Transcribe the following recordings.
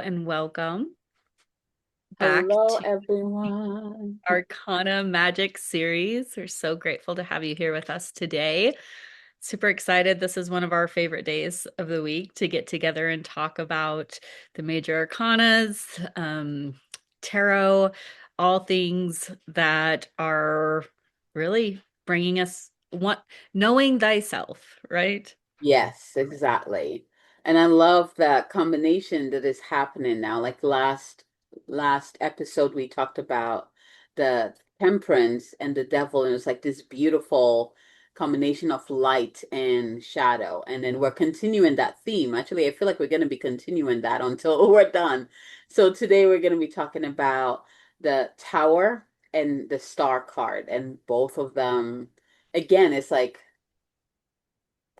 and welcome back Hello, to everyone. Arcana Magic series. We're so grateful to have you here with us today. Super excited. This is one of our favorite days of the week to get together and talk about the major arcanas, tarot, all things that are really bringing us knowing thyself, right? Yes, exactly. And I love that combination that is happening now. Like last episode we talked about the temperance and the devil, and it's like this beautiful combination of light and shadow. And then we're continuing that theme. Actually, I feel like we're going to be continuing that until we're done. So today we're going to be talking about the tower and the star card, and both of them again, it's like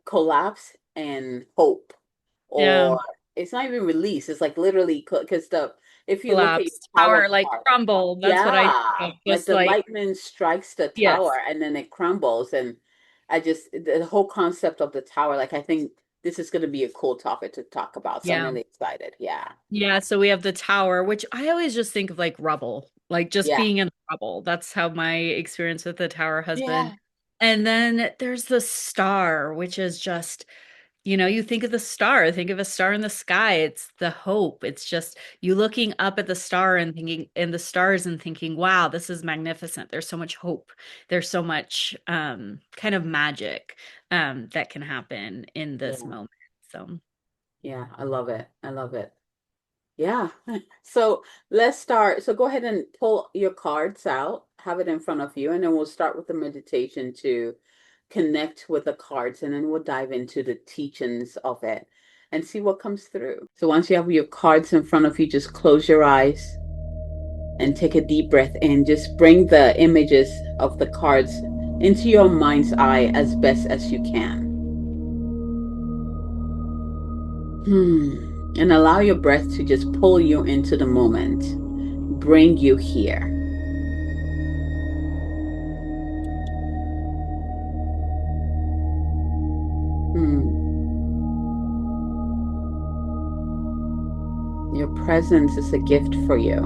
collapse and hope, Yeah. or it's not even release, it's like literally because the if you look at your Collapse, tarot tower, like card, crumble. That's what I think yeah, of. like Just the like, lightning strikes the yes. tower and then it crumbles. And I just the whole concept of the tower, like I think this is going to be a cool topic to talk about, so I'm Yeah. really excited. Yeah, Yeah, so we have the tower, which I always just think of like rubble, like just yeah, being in rubble. That's how my experience with the tower has been. yeah, And then there's the star, which is just, you think of the star, think of a star in the sky. It's the hope. It's just you looking up at the star and thinking, and the stars and thinking, wow, this is magnificent. There's so much hope. There's so much kind of magic that can happen in this yeah, moment. So yeah, I love it, I love it. Yeah. So let's start. So go ahead and pull your cards out, have it in front of you, and then we'll start with the meditation to connect with the cards, and then we'll dive into the teachings of it and see what comes through. So once you have your cards in front of you, just close your eyes and take a deep breath in. Just bring the images of the cards into your mind's eye as best as you can. And allow your breath to just pull you into the moment, bring you here. Hmm. Your presence is a gift for you.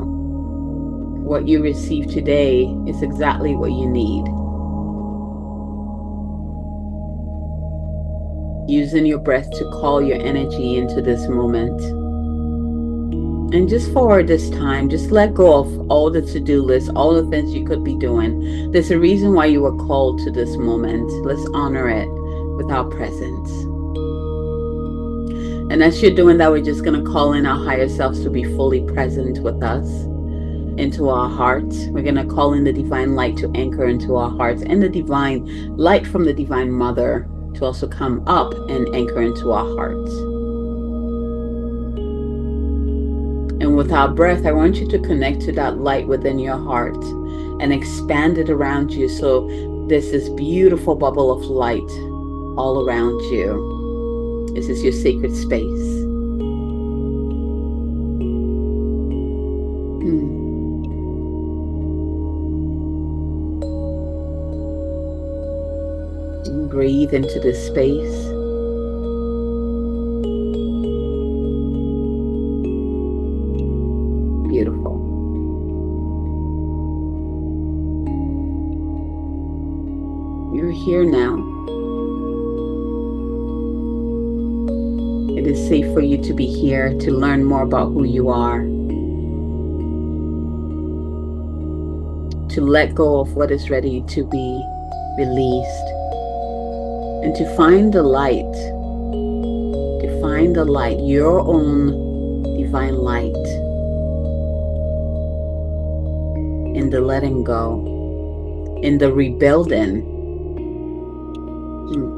What you receive today is exactly what you need. Using your breath to call your energy into this moment. And just for this time, just let go of all the to-do lists, all the things you could be doing. There's a reason why you were called to this moment. Let's honor it with our presence. And as you're doing that, we're just going to call in our higher selves to be fully present with us into our hearts. We're going to call in the divine light to anchor into our hearts, and the divine light from the divine mother to also come up and anchor into our hearts. And with our breath, I want you to connect to that light within your heart and expand it around you. So there's this beautiful bubble of light all around you. This is your sacred space. Hmm. And breathe into this space. Beautiful. You're here now. It is safe for you to be here to learn more about who you are, to let go of what is ready to be released, and to find the light, your own divine light, in the letting go, in the rebuilding. Hmm.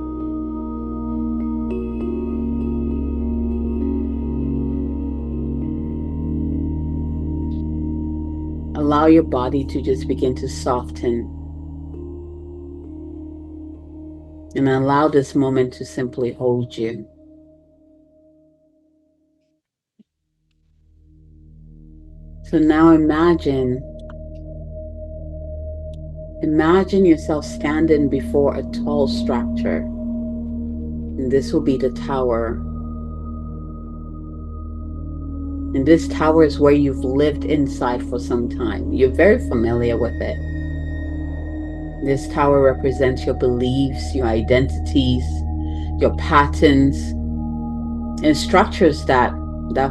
Allow your body to just begin to soften, and allow this moment to simply hold you. So now imagine yourself standing before a tall structure. And this will be the tower. And this tower is where you've lived inside for some time. You're very familiar with it. This tower represents your beliefs, your identities, your patterns, and structures that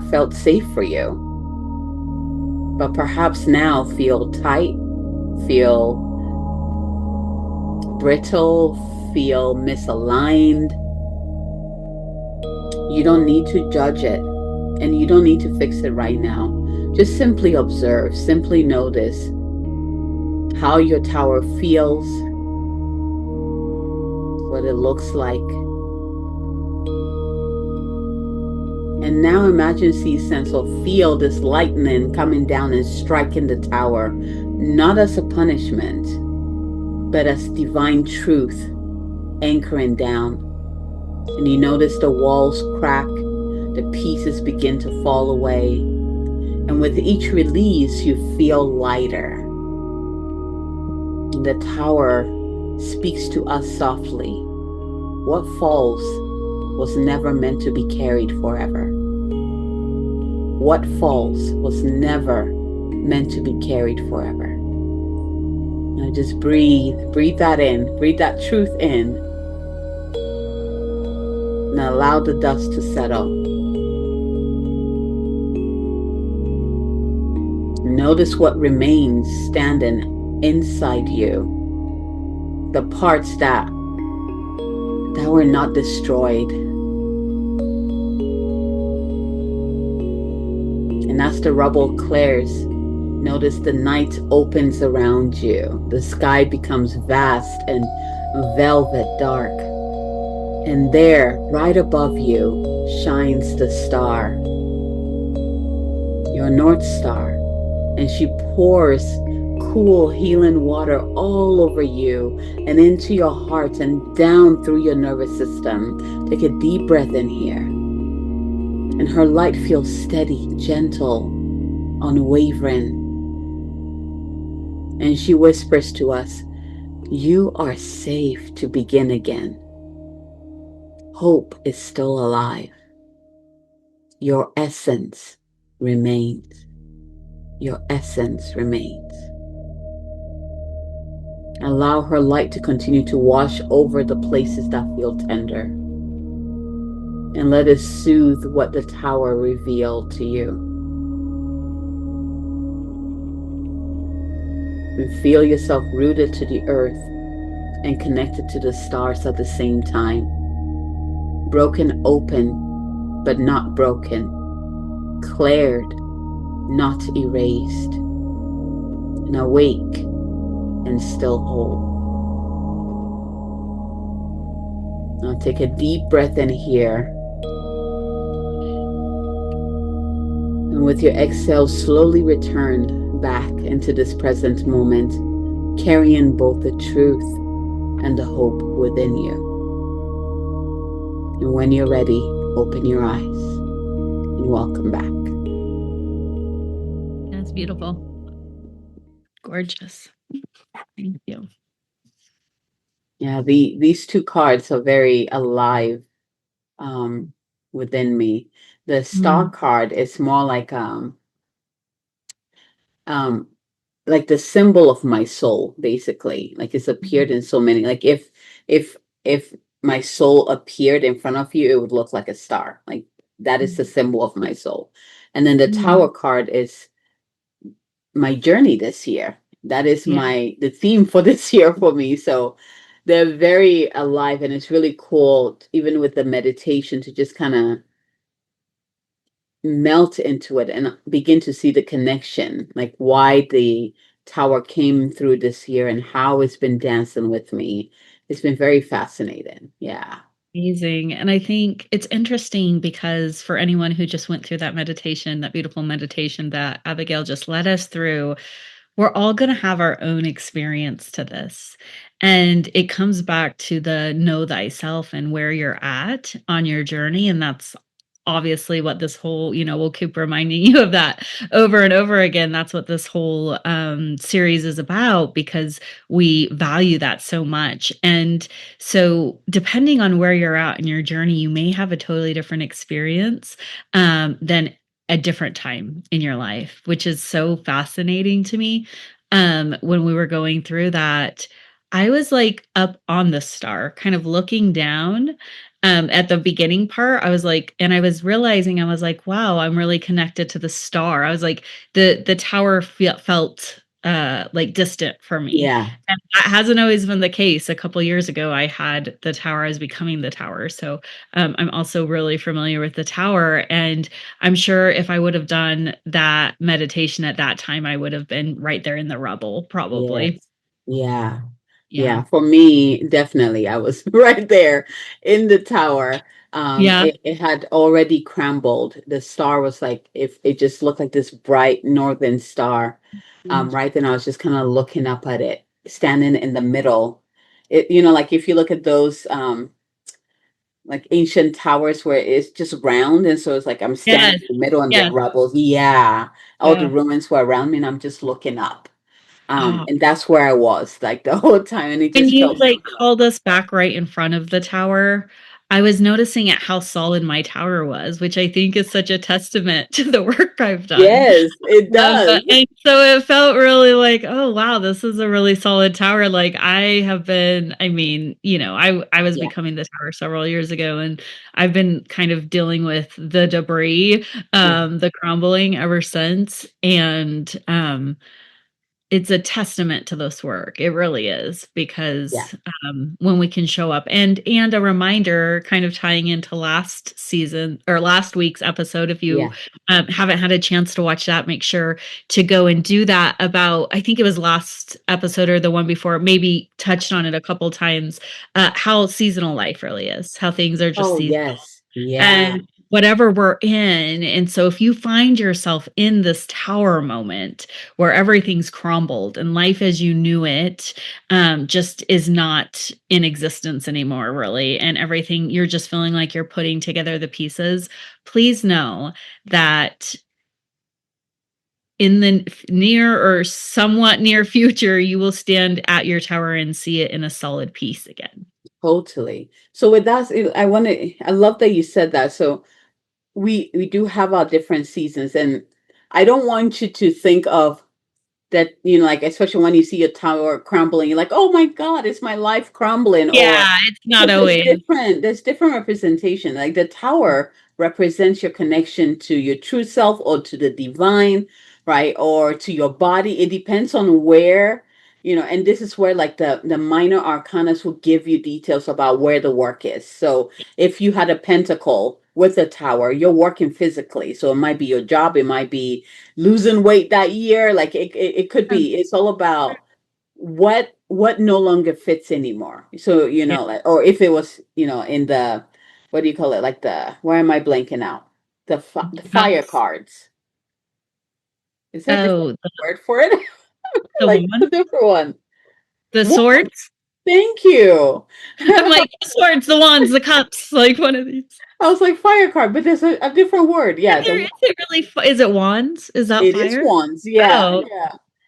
felt safe for you, but perhaps now feel tight, feel brittle, feel misaligned. You don't need to judge it, and you don't need to fix it right now. Just simply observe, simply notice how your tower feels, what it looks like. And now imagine, see, sense, or feel this lightning coming down and striking the tower, not as a punishment, but as divine truth anchoring down. And you notice the walls crack, the pieces begin to fall away. And with each release, you feel lighter. And the tower speaks to us softly. What falls was never meant to be carried forever. What falls was never meant to be carried forever. Now just breathe that in, breathe that truth in, and allow the dust to settle. Notice what remains standing inside you, the parts that were not destroyed. And as the rubble clears, notice the night opens around you. The sky becomes vast and velvet dark. And there, right above you, shines the star, your North Star. And she pours cool, healing water all over you and into your heart and down through your nervous system. Take a deep breath in here. And her light feels steady, gentle, unwavering. And she whispers to us, "You are safe to begin again. Hope is still alive. Your essence remains. Your essence remains." Allow her light to continue to wash over the places that feel tender. And let us soothe what the tower revealed to you. And feel yourself rooted to the earth and connected to the stars at the same time. Broken open, but not broken. Cleared, not erased. And awake and still whole. Now take a deep breath in here. And with your exhale, slowly return back into this present moment, carrying both the truth and the hope within you. And when you're ready, open your eyes and welcome back. That's beautiful. Gorgeous. Thank you. Yeah, these two cards are very alive within me. The Star card is more um like the symbol of my soul, basically. Like it's appeared in so many. Like if my soul appeared in front of you, it would look like a star. Like that is the symbol of my soul. And then the Tower card is my journey this year. That is the theme for this year for me. So they're very alive, and it's really cool, even with the meditation, to just kind of melt into it and begin to see the connection, like why the tower came through this year and how it's been dancing with me. It's been very fascinating. Yeah. Amazing. And I think it's interesting because for anyone who just went through that meditation, that beautiful meditation that Abigail just led us through, we're all going to have our own experience to this. And it comes back to the know thyself and where you're at on your journey. And that's obviously what this whole, we'll keep reminding you of that over and over again. That's what this whole series is about, because we value that so much. And so depending on where you're at in your journey, you may have a totally different experience than a different time in your life, which is so fascinating to me. When we were going through that, I was like up on the star, kind of looking down. At the beginning part, I was like, and I was realizing I was like, wow, I'm really connected to the star. I was like, the tower felt like distant for me. Yeah. And that hasn't always been the case. A couple years ago, I had the tower, I was becoming the tower. So I'm also really familiar with the tower. And I'm sure if I would have done that meditation at that time, I would have been right there in the rubble, probably. Yes. Yeah. Yeah. Yeah. For me, definitely. I was right there in the tower. Yeah. It had already crumbled. The star was like, if it just looked like this bright northern star. Mm. Right then I was just kind of looking up at it, standing in the middle. Like if you look at those like ancient towers where it's just round, and so it's like I'm standing Yes. in the middle and the Yes. rubbles. Yeah. All the Yeah. ruins were around me and I'm just looking up. Oh, And that's where I was like the whole time, and it when just you felt like so good. called us back right in front of the tower, I was noticing at how solid my tower was, which I think is such a testament to the work I've done. Yes, it does. And so it felt really like, oh wow, this is a really solid tower. Like I have been, I mean, I was Yeah, becoming the tower several years ago, and I've been kind of dealing with the debris, yeah, the crumbling ever since. And it's a testament to this work. It really is yeah, because when we can show up, and a reminder, kind of tying into last season or last week's episode. If you yeah, haven't had a chance to watch that, make sure to go and do that. About, I think it was last episode or the one before, maybe touched on it a couple times. How seasonal life really is. How things are just oh seasonal yes, yeah, and whatever we're in. And so if you find yourself in this tower moment where everything's crumbled and life as you knew it just is not in existence anymore, really, and everything, you're just feeling like you're putting together the pieces, please know that in the near or somewhat near future, you will stand at your tower and see it in a solid piece again. totally. So with that, I love that you said that. So we do have our different seasons, and I don't want you to think of that, like, especially when you see a tower crumbling, you're like, oh my God, it's my life crumbling. Or Yeah, it's not because always. there's different representation. Like the tower represents your connection to your true self or to the divine, right? Or to your body. It depends on where, and this is where like the minor arcanas will give you details about where the work is. So if you had a pentacle with a tower, you're working physically. So it might be your job, it might be losing weight that year. Like it could be. It's all about what no longer fits anymore. So Yeah. like, or if it was, in the, what do you call it, like the, why am I blanking out, the fire Cups. cards. Is there a different Oh, word for it? the Like one, a different one. the What? swords. Thank you. I'm like, the swords, the wands, the cups, like one of these. I was like fire card, but there's a different word. Is Yeah, there, is it really, is it wands? Is that it is fire? wands. Yeah, Oh,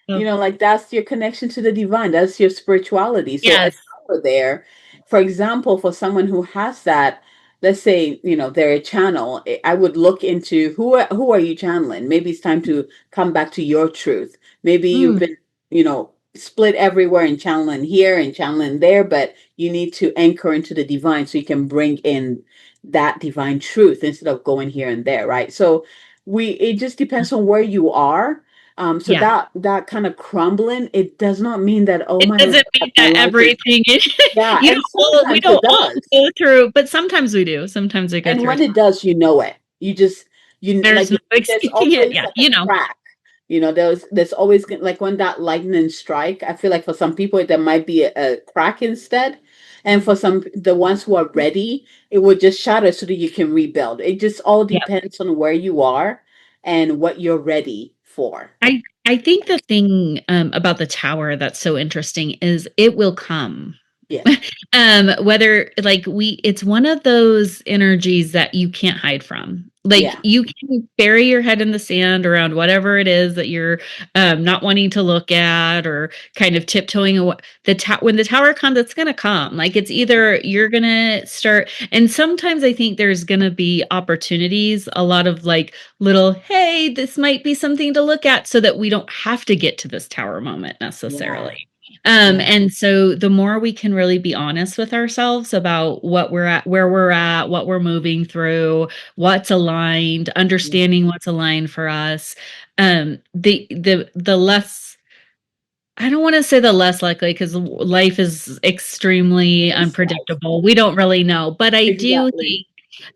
yeah. oh, Like that's your connection to the divine. That's your spirituality. So a yes. tower there, for example, for someone who has that, let's say, they're a channel, I would look into who are you channeling? Maybe it's time to come back to your truth. Maybe you've Mm, been, split everywhere and channeling here and channeling there, but you need to anchor into the divine so you can bring in that divine truth instead of going here and there, right? So it just depends on where you are. So yeah. that kind of crumbling, it does not mean that, oh It my doesn't God, mean my that life is, everything is, yeah, you know, and well, we sometimes it don't all does. go through, but sometimes we do. Sometimes we go And through a when time. it does, you know it. You just, There's no there's escaping it. always Yeah. like a crack. There's always like when that lightning strike, I feel like for some people there might be a crack instead. And for some, the ones who are ready, it would just shatter so that you can rebuild. It just all Yeah. depends on where you are and what you're ready for. I think the thing about the tower that's so interesting is it will come. Yeah. Whether like it's one of those energies that you can't hide from. Like Yeah. you can bury your head in the sand around whatever it is that you're not wanting to look at, or kind of tiptoeing away. When the tower comes, it's gonna come. Like it's either you're gonna start, and sometimes I think there's gonna be opportunities, a lot of like little, hey, this might be something to look at, so that we don't have to get to this tower moment Yeah. necessarily. Yeah. And so the more we can really be honest with ourselves about what we're at, where we're at, what we're moving through, what's aligned, Yeah. understanding what's aligned for us, the less, I don't want to say the less likely, because life is extremely It's life. unpredictable. We don't really know, but I do Exactly.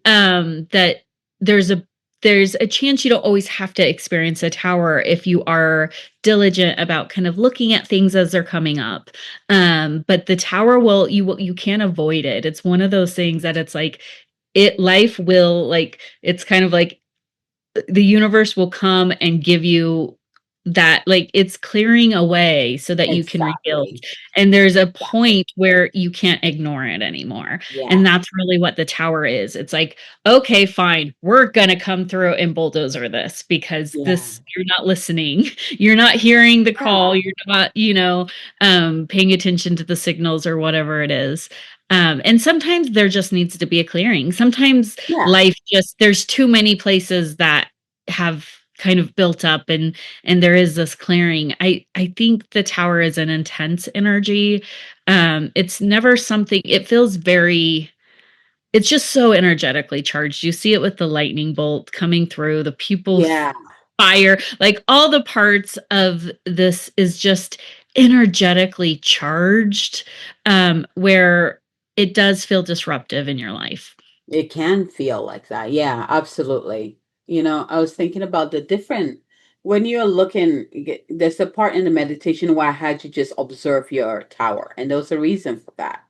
think that there's a there's a chance you don't always have to experience a tower if you are diligent about kind of looking at things as they're coming up. But the tower you can't avoid it. It's one of those things that it's like life will, like, it's kind of like the universe will come and give you that, like, it's clearing away so that you can rebuild, Exactly. and there's a Exactly. point where you can't ignore it anymore, and Yeah. that's really what the tower is. It's like, okay, fine, we're gonna come through and bulldozer this, because Yeah. this, you're not listening, you're not hearing the call, Yeah. you're not, paying attention to the signals or whatever it is. And sometimes there just needs to be a clearing. Sometimes Yeah. life just, there's too many places that have kind of built up, and there is this clearing. I think the tower is an intense energy. It's never something, it feels very, it's just so energetically charged. You see it with the lightning bolt coming through, the pupils Yeah. fire, like all the parts of this is just energetically charged, where it does feel disruptive in your life. It can feel like that. Yeah, absolutely. I was thinking about the different, when you're looking, there's a part in the meditation where I had you just observe your tower. And there was a reason for that.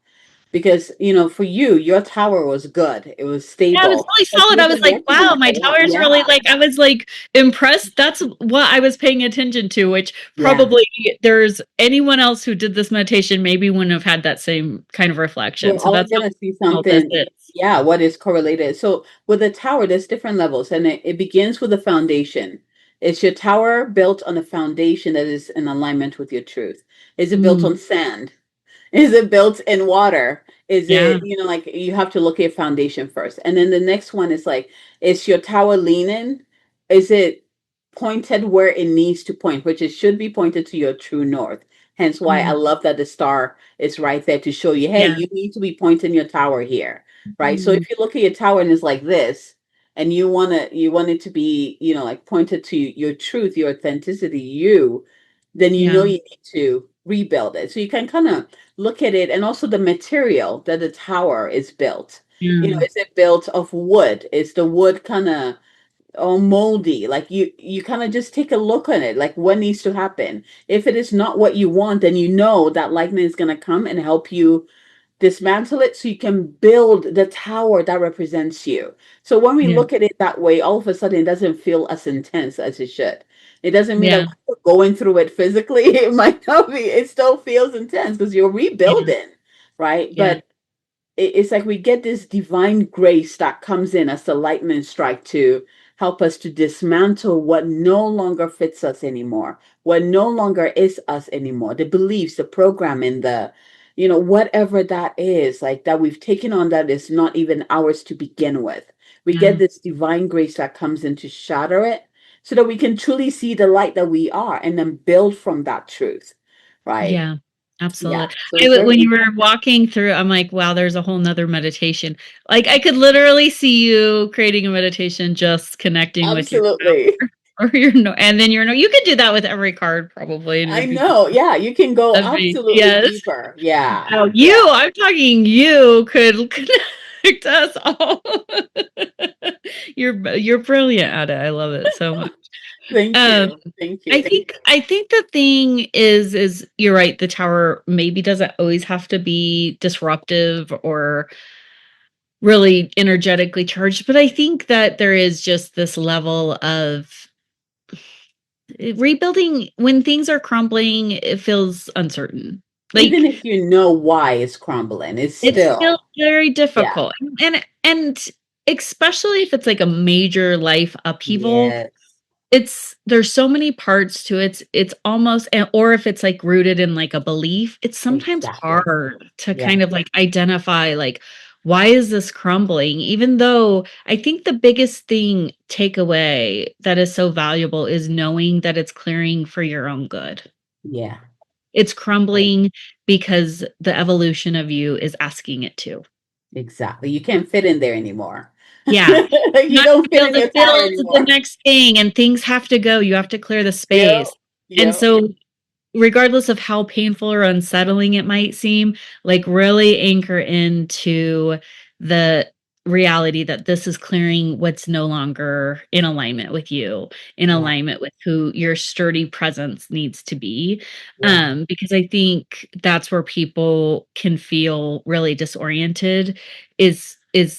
Because, for you, your tower was good. It was Yeah, it was stable. really But solid. I with was the like, rest of wow, them, my tower's really, yeah, like, I was like impressed. That's what I was paying attention to, which yeah. probably there's anyone else who did this meditation maybe wouldn't have had that same kind of reflection. We're So all that's gonna see how this something. is. Yeah, what is correlated? So with the tower, there's different levels, and it begins with the foundation. Is your tower built on a foundation that is in alignment with your truth? Is it built Mm, on sand? Is it built in water? Is yeah, it, like you have to look at your foundation first. And then the next one is like, is your tower leaning? Is it pointed where it needs to point, which it should be pointed to your true north? Hence why I mm, love that the star is right there to show you, hey, yeah, you need to be pointing your tower here, right? So mm, if you look at your tower and it's like this, and you want it to be, like pointed to your truth, your authenticity, then yeah, you need to rebuild it. So you can kind of look at it, and also the material that the tower is built. yeah, Is it built of wood? Is the wood kind of moldy? Like you kind of just take a look on it, like what needs to happen. If it is not what you want, then you know that lightning is going to come and help you dismantle it so you can build the tower that represents you. So when we yeah, look at it that way, all of a sudden it doesn't feel as intense as it should. It doesn't mean that yeah, we're going through it physically. It might not be, it still feels intense because you're yeah, rebuilding, right? yeah, But it's like we get this divine grace that comes in as the lightning strike to help us to dismantle what no longer fits us anymore, what no longer is us anymore, the beliefs, the programming, whatever that is, like that we've taken on that is not even ours to begin with. We get yeah, this divine grace that comes in to shatter it so that we can truly see the light that we are and then build from that truth, right? yeah. Yeah. Absolutely. So it's very When you were interesting. walking through, I'm like, wow, there's a whole nother meditation. Like I could literally see you creating a meditation just connecting with your Absolutely. or your no, and then your no. You could do that with every card probably, and I it'd be know. Yeah, you can go that'd be, absolutely yes. deeper. Yeah. Now Yeah. I'm talking, you could connect us all. You're brilliant at it. I love it so much. Thank Um, you. Thank you. I think the thing is you're right, the tower maybe doesn't always have to be disruptive or really energetically charged, but I think that there is just this level of rebuilding when things are crumbling, it feels uncertain. Like Even if you know why it's crumbling, it's it's still still, very yeah, difficult. And especially if it's like a major life upheaval, yes, there's so many parts to it. It's almost, or if it's like rooted in like a belief, it's sometimes exactly. hard to Yeah, kind of like identify like why is this crumbling, even though I think the biggest thing takeaway that is so valuable is knowing that it's clearing for your own good. yeah, It's right. crumbling because the evolution of you is asking it to. Exactly. You can't fit in there anymore. Yeah. You Not don't to be fit able in to your tower build the anymore. next thing and things have to go. You have to clear the Yep, space. And yep, so regardless of how painful or unsettling it might seem, like really anchor into the reality that this is clearing what's no longer in alignment with you, in yeah, alignment with who your sturdy presence needs to be. yeah, Because I think that's where people can feel really disoriented is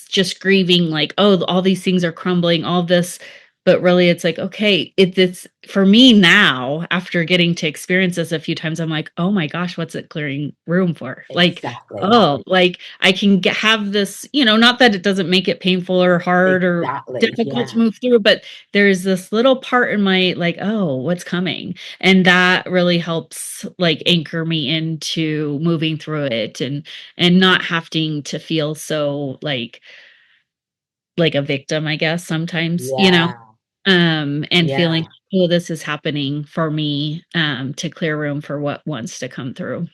just grieving like, oh, all these things are crumbling, all this, but really it's like, okay, it's for me now after getting to experience this a few times, I'm like, oh my gosh, what's it clearing room for? Like, exactly. oh, like I can have this, not that it doesn't make it painful or hard or Exactly. difficult to Yeah. move through, but there's this little part in my like, oh, what's coming? And that really helps like anchor me into moving through it and not having to feel so like a victim, I guess, sometimes, Yeah. and feeling, Yeah. oh, this is happening for me, to clear room for what wants to come through.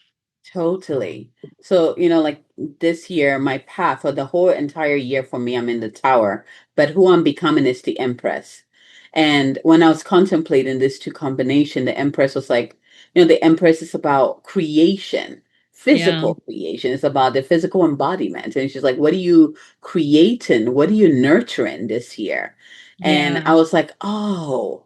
Totally. So, like this year, my path for the whole entire year for me, I'm in the tower, but who I'm becoming is the Empress. And when I was contemplating this two combination, the Empress was like, the Empress is about creation, Yeah. physical creation. It's about the physical embodiment. And she's like, what are you creating? What are you nurturing this year? And I Yeah. was like, oh.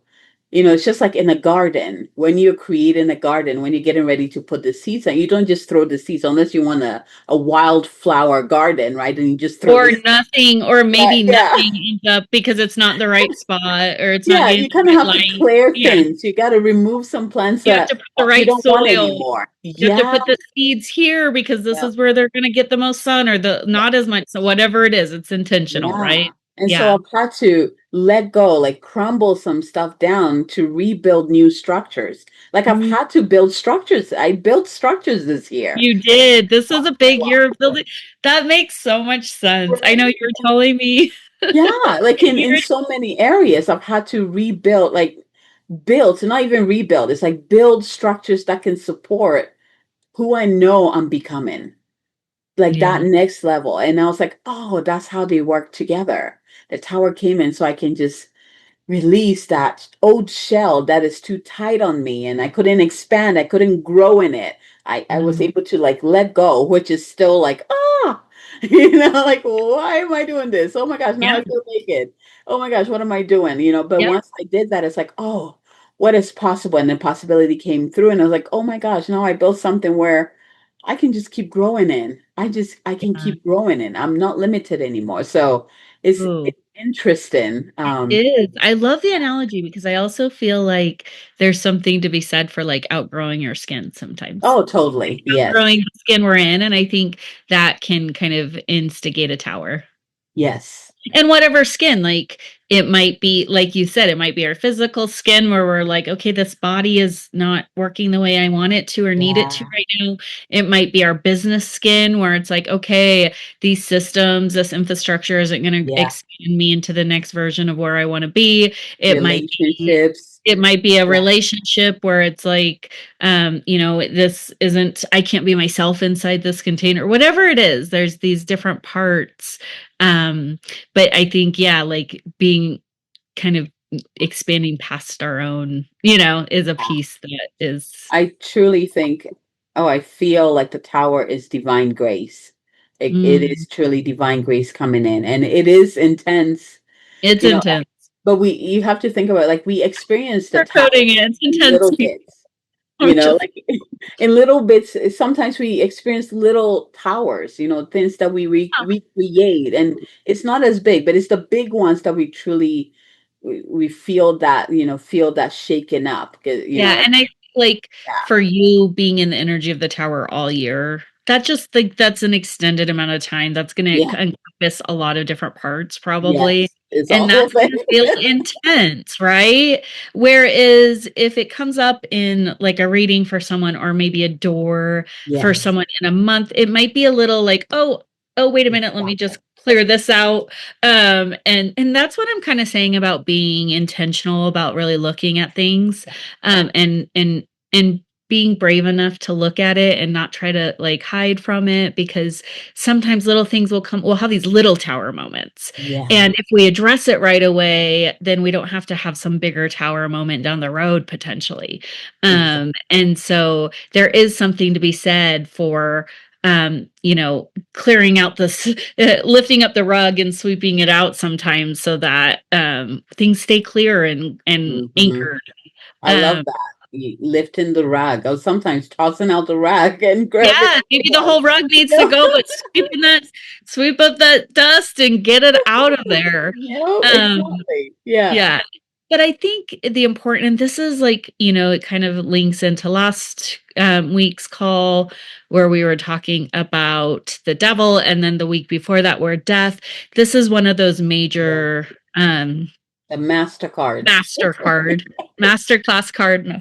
It's just like in a garden. When you're creating a garden, when you're getting ready to put the seeds in, you don't just throw the seeds unless you want a wildflower garden, right? And you just throw Or the seeds. nothing, or Yeah, maybe yeah. nothing ends up because it's not the right spot or it's not Yeah, getting you kind the of right have to light. clear Yeah. things. You got to remove some plants You have to that put the you right don't want soil. anymore. You have to Yeah, put the seeds here because this yeah, is where they're going to get the most sun or the yeah. not as much. So whatever it is, it's intentional, Yeah. right? And so Yeah. I've had to let go, like crumble some stuff down to rebuild new structures. Like I've Mm. had to build structures. I built structures this year. You did. This is a big Wow. year of building. That makes so much sense. I know Right? you're telling me. Yeah, like in You're, so many areas, I've had to rebuild, like build, so not even rebuild. It's like build structures that can support who I know I'm becoming, like that yeah. next level. And I was like, oh, that's how they work together. The tower came in so I can just release that old shell that is too tight on me and I couldn't expand, I couldn't grow in it. I was Yeah. able to like let go, which is still like, ah, like, why am I doing this? Oh my gosh, now Yeah. I feel naked. Oh my gosh, what am I doing? But Yep. once I did that, it's like, oh, what is possible? And the possibility came through, and I was like, oh my gosh, now I built something where I can just keep growing in. I can Yeah. keep growing in. I'm not limited anymore. So Ooh. it's interesting. It is. I love the analogy because I also feel like there's something to be said for like outgrowing your skin sometimes. Oh, totally. Yes. Outgrowing the skin we're in. And I think that can kind of instigate a tower. Yes. And whatever skin, like it might be, like you said, it might be our physical skin where we're like, okay, this body is not working the way I want it to or need it to Yeah. right now. It might be our business skin where it's like, okay, these systems, this infrastructure isn't going to Yeah. expand me into the next version of where I want to be. Relationships. It might be a Yeah. relationship where it's like, this isn't, I can't be myself inside this container, whatever it is, there's these different parts. Um, but I think, yeah, like being kind of expanding past our own, is a piece that is, I truly think, oh, I feel like the tower is divine grace. It mm, is truly divine grace coming in, and it is intense, it's you know, intense. but you have to think about it, like we experience the We're tower coding it. It's in intense. little bits. I'm just, Like in little bits. Sometimes we experience little towers, things that we create, and it's not as big, but it's the big ones that we feel that shaken up, yeah. like, And like Yeah. for you being in the energy of the tower all year, that just like that's an extended amount of time. That's going to Yeah. encompass a lot of different parts, probably. Yes. It's a And whole that's going thing. to feel intense, right? Whereas if it comes up in like a reading for someone or maybe a door for Yes. someone in a month, it might be a little like, oh, wait a minute, let me Exactly. just clear this out. And that's what I'm kind of saying about being intentional about really looking at things, and being brave enough to look at it and not try to like hide from it, because sometimes little things we'll have these little tower moments, Yeah. and if we address it right away, then we don't have to have some bigger tower moment down the road potentially. Exactly. And so there is something to be said for clearing out this, lifting up the rug and sweeping it out sometimes so that things stay clear and Hmm. anchored. I love um that. Lifting the rag, or sometimes tossing out the rag and grabbing Yeah, the maybe the rug. whole rug needs to go, but sweep up that dust and get it out of there. Um, Exactly. Yeah. yeah. But I think the important, and this is like, it kind of links into last week's call where we were talking about the devil, and then the week before that were death. This is one of those Yeah. major The MasterCards. MasterCard, Masterclass card, no,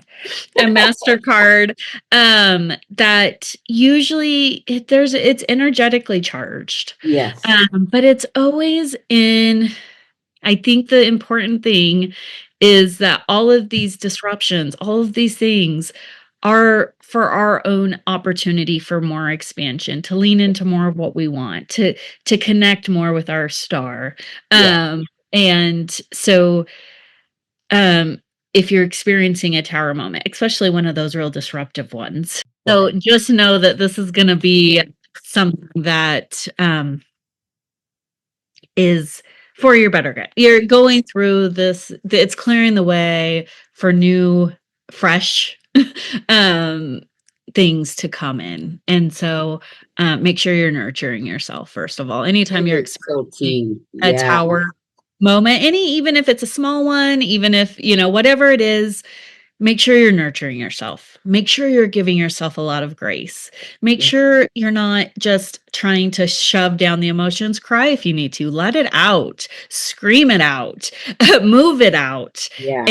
a MasterCard, that usually it's energetically charged. Yes. But it's always in, I think the important thing is that all of these disruptions, all of these things are for our own opportunity for more expansion, to lean into more of what we want, to connect more with our star. Yeah. And so um, if you're experiencing a tower moment, especially one of those real disruptive ones. So Right. just know that this is going to be something that is for your better good. You're going through this, it's clearing the way for new, fresh um, things to come in. And so make sure you're nurturing yourself, first of all. Anytime It you're is so experiencing key. a Yeah. tower moment, even if it's a small one, even if, whatever it is, make sure you're nurturing yourself. Make sure you're giving yourself a lot of grace. Make Yeah. sure you're not just trying to shove down the emotions. Cry if you need to. Let it out. Scream it out. Move it out. Yeah.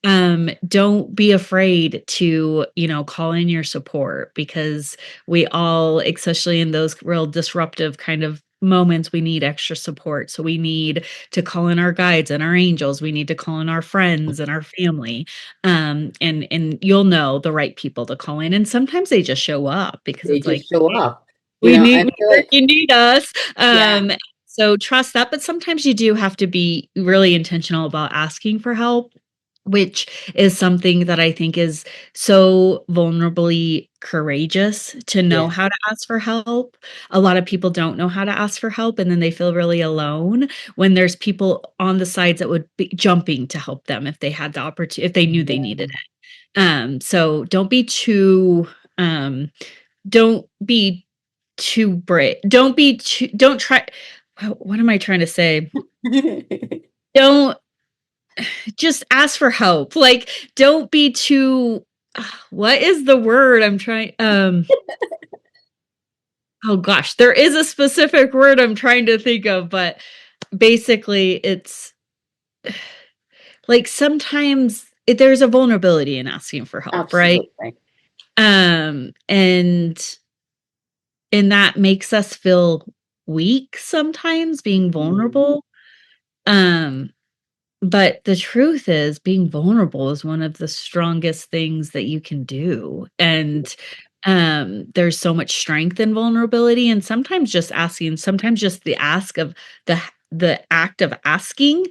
And don't be afraid to, call in your support, because we all, especially in those real disruptive kind of moments, we need extra support. So we need to call in our guides and our angels. We need to call in our friends and our family, and you'll know the right people to call in, and sometimes they just show up because They it's like, just show up. we I need feel we like, you need us. yeah. So trust that, but sometimes you do have to be really intentional about asking for help, which is something that I think is so vulnerably courageous, to know Yes. how to ask for help. A lot of people don't know how to ask for help, and then they feel really alone when there's people on the sides that would be jumping to help them if they had the opportunity, if they knew they Yeah. needed it. So um don't be too brave. Don't try. What am I trying to say? Don't just ask for help. Like, don't be too, what is the word I'm trying, oh gosh, there is a specific word I'm trying to think of, but basically it's like sometimes there's a vulnerability in asking for help, right? Absolutely. And that makes us feel weak sometimes, being Mhm. vulnerable. Um, But the truth is, being vulnerable is one of the strongest things that you can do. And there's so much strength in vulnerability. And sometimes just the ask of the act of asking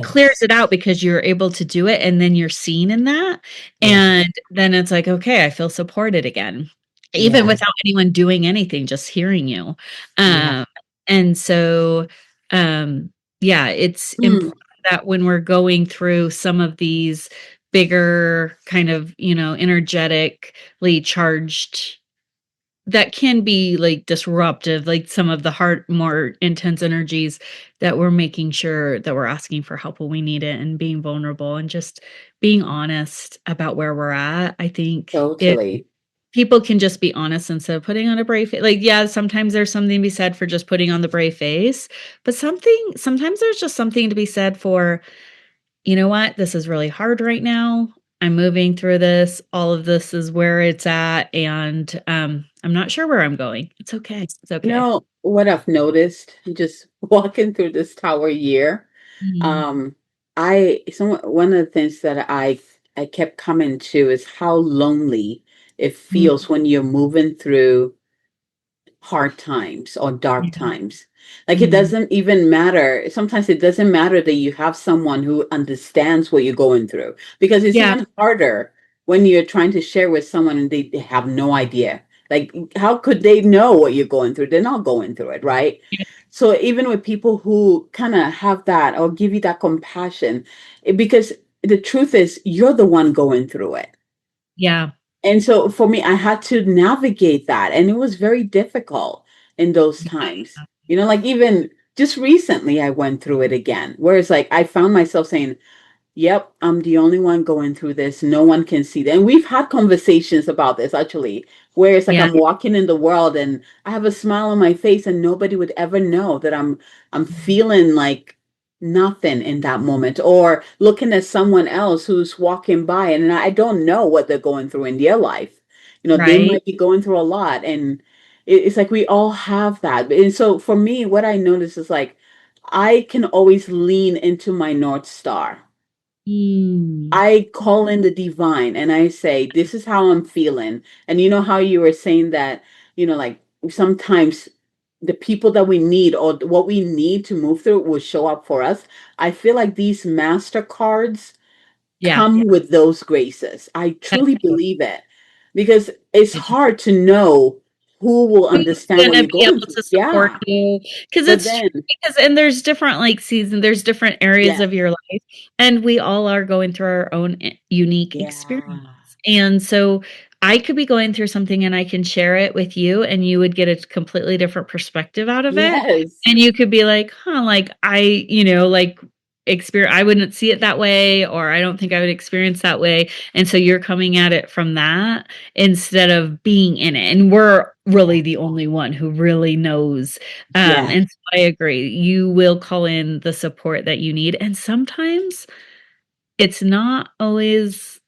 clears Yes. it out, because you're able to do it and then you're seen in that. Yes. And then it's like, okay, I feel supported again, even Yeah. without anyone doing anything, just hearing you. Yeah. Um, and so, yeah, it's Mm. important that when we're going through some of these bigger kind of, energetically charged that can be like disruptive, like some of the hard, more intense energies that we're making sure that we're asking for help when we need it and being vulnerable and just being honest about where we're at. I think if Totally. people can just be honest instead of putting on a brave face, like, yeah, sometimes there's something to be said for just putting on the brave face, but sometimes there's just something to be said for, you know what? This is really hard right now. I'm moving through this. All of this is where it's at. And I'm not sure where I'm going. It's okay. It's You okay. know what I've noticed just walking through this tower year? Mm, Um, one of the things that I kept coming to is how lonely it mm, feels when you're moving through hard times or dark yeah, times. Like it mm, doesn't even matter. Sometimes it doesn't matter that you have someone who understands what you're going through because it's yeah, even harder when you're trying to share with someone and they have no idea. Like, how could they know what you're going through? They're not going through it, right? yeah, So even with people who kind of have that or give you that compassion, because the truth is you're the one going through it. yeah, And so for me, I had to navigate that. And it was very difficult in those times. You know, like even just recently, I went through it again, where it's like I found myself saying, yep, I'm the only one going through this. No one can see that. And we've had conversations about this actually, where it's like yeah, I'm walking in the world and I have a smile on my face and nobody would ever know that I'm feeling like nothing in that moment or looking at someone else who's walking by and I don't know what they're going through in their life. You know, they right. might be going through a lot and it's like we all have that. And so for me, what I notice is like I can always lean into my North Star. Mm, I call in the divine and I say, this is how I'm feeling. And you know how you were saying that, like sometimes the people that we need or what we need to move through will show up for us. I feel like these MasterCards yeah. come with those graces. I truly Absolutely. believe it because it's hard to know who will Who's understand what gonna you're be going able through. to support Yeah. you? Because But it's true, then, because and there's different like seasons, there's different areas yeah, of your life, and we all are going through our own unique experience. yeah, And so I could be going through something and I can share it with you and you would get a completely different perspective out of it. yes, And you could be like, huh, like like experience I wouldn't see it that way, or I don't think I would experience that way. And so you're coming at it from that instead of being in it. And we're really the only one who really knows. yes, And so I agree. You will call in the support that you need. And sometimes it's not always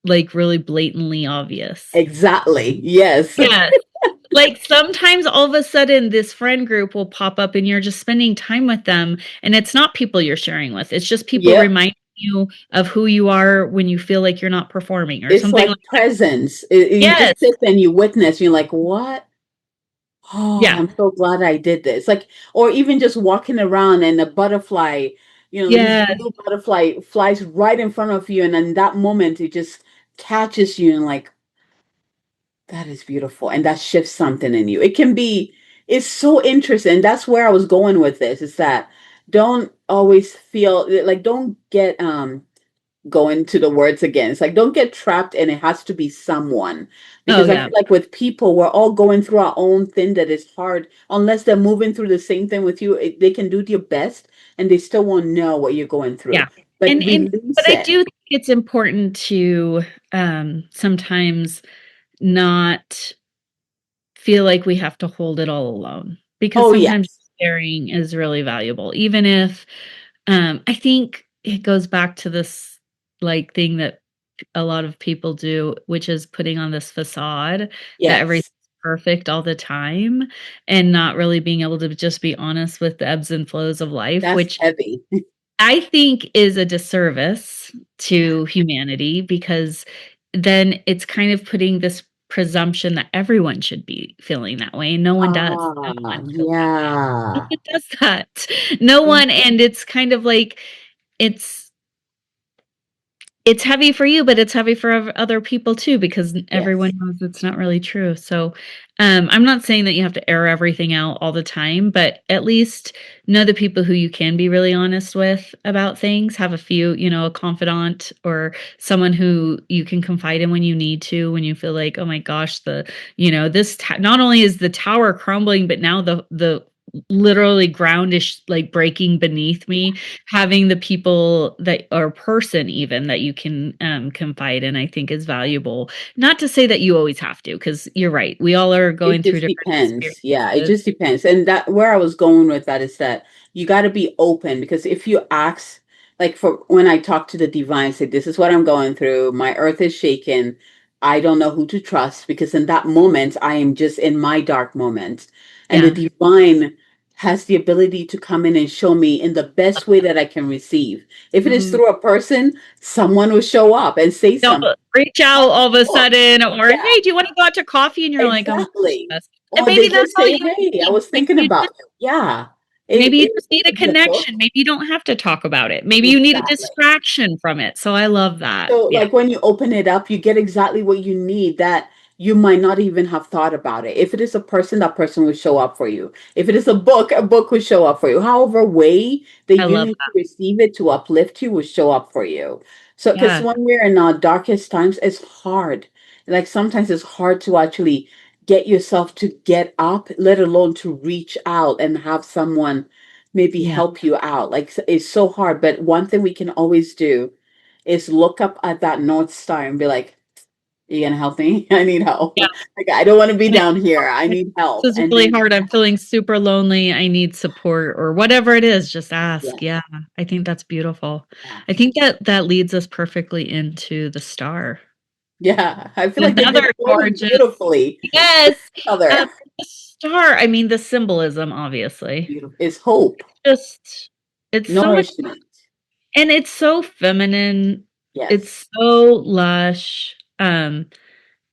like really blatantly obvious. exactly. Yes. Yes. Like sometimes all of a sudden this friend group will pop up and you're just spending time with them and it's not people you're sharing with. It's just people Yep. reminding you of who you are when you feel like you're not performing or It's something like like presence. You just yes. sit there and you witness. You're like, what? Oh, Yeah. I'm so glad I did this. Like, or even just walking around and a butterfly, this Yeah. blue butterfly flies right in front of you. And in that moment, it just catches you and like, that is beautiful. And that shifts something in you. It's so interesting. That's where I was going with this, is that don't always feel like, don't get, going to the words again. It's like don't get trapped and it has to be someone. Oh Because I yeah. feel like with people, we're all going through our own thing that is hard. Unless they're moving through the same thing with you, they can do their best and they still won't know what you're going through. Yeah. But And but release I it. do think it's important to sometimes not feel like we have to hold it all alone because Oh sometimes yes. sharing is really valuable even if I think it goes back to this like thing that a lot of people do, which is putting on this facade that everything's Yes. perfect all the time and not really being able to just be honest with the ebbs and flows of life, That's which heavy. I think is a disservice to humanity because then it's kind of putting this presumption that everyone should be feeling that way. No one does. No Ah, one feels that way. No yeah. one does that. No one, and it's kind of like it's it's heavy for you, but it's heavy for other people too, because everyone Yes. knows it's not really true. So, I'm not saying that you have to air everything out all the time, but at least know the people who you can be really honest with about things. Have a few, a confidant or someone who you can confide in when you need to, when you feel like, oh my gosh, not only is the tower crumbling, but now the literally ground is like breaking beneath me. Having the people that or person even that you can confide in, I think is valuable. Not to say that you always have to, because you're right, we all are It going through just different depends. Yeah, it experiences. just depends. And that where I was going with that is that you got to be open because if you ask, like for when I talk to the divine, say, this is what I'm going through, my earth is shaken. I don't know who to trust because in that moment, I am just in my dark moment. And the Yeah. divine has the ability to come in and show me in the best way that I can receive. If it is Mm. through a person, someone will show up and say Don't something. reach out all of a sudden, or Yeah, hey, do you want to go out to coffee? And you're like, oh my exactly. goodness. And Or maybe they that's just all say, you "Hey, I need. was thinking about you." Yeah, Maybe you it just need a could be a book. connection. Maybe you don't have to talk about it. Maybe you need a Exactly. distraction from it. So I love that. So, Yeah, like when you open it up, you get exactly what you need that you might not even have thought about it. If it is a person, that person will show up for you. If it is a book will show up for you. However, way that I you love need to that. receive it to uplift you will show up for you. So, because Yeah, when we're in our darkest times, it's hard. Like sometimes it's hard to actually get yourself to get up, let alone to reach out and have someone maybe yeah, help you out. Like it's so hard. But one thing we can always do is look up at that North Star and be like, you gonna help me? I need help. yeah. Like I don't want to be down here. I need help. This is And really then hard. I'm feeling super lonely. I need support or whatever it is. Just yeah, ask. Yeah, I think that's beautiful. yeah. I think that leads us perfectly into the star. Yeah. I feel like they've been Another flowing gorgeous. beautifully with Yes. each other. The star. I mean, the symbolism, obviously. Beautiful. It's hope, Just, it's so much, nourishment. and it's so feminine. Yes. It's so lush.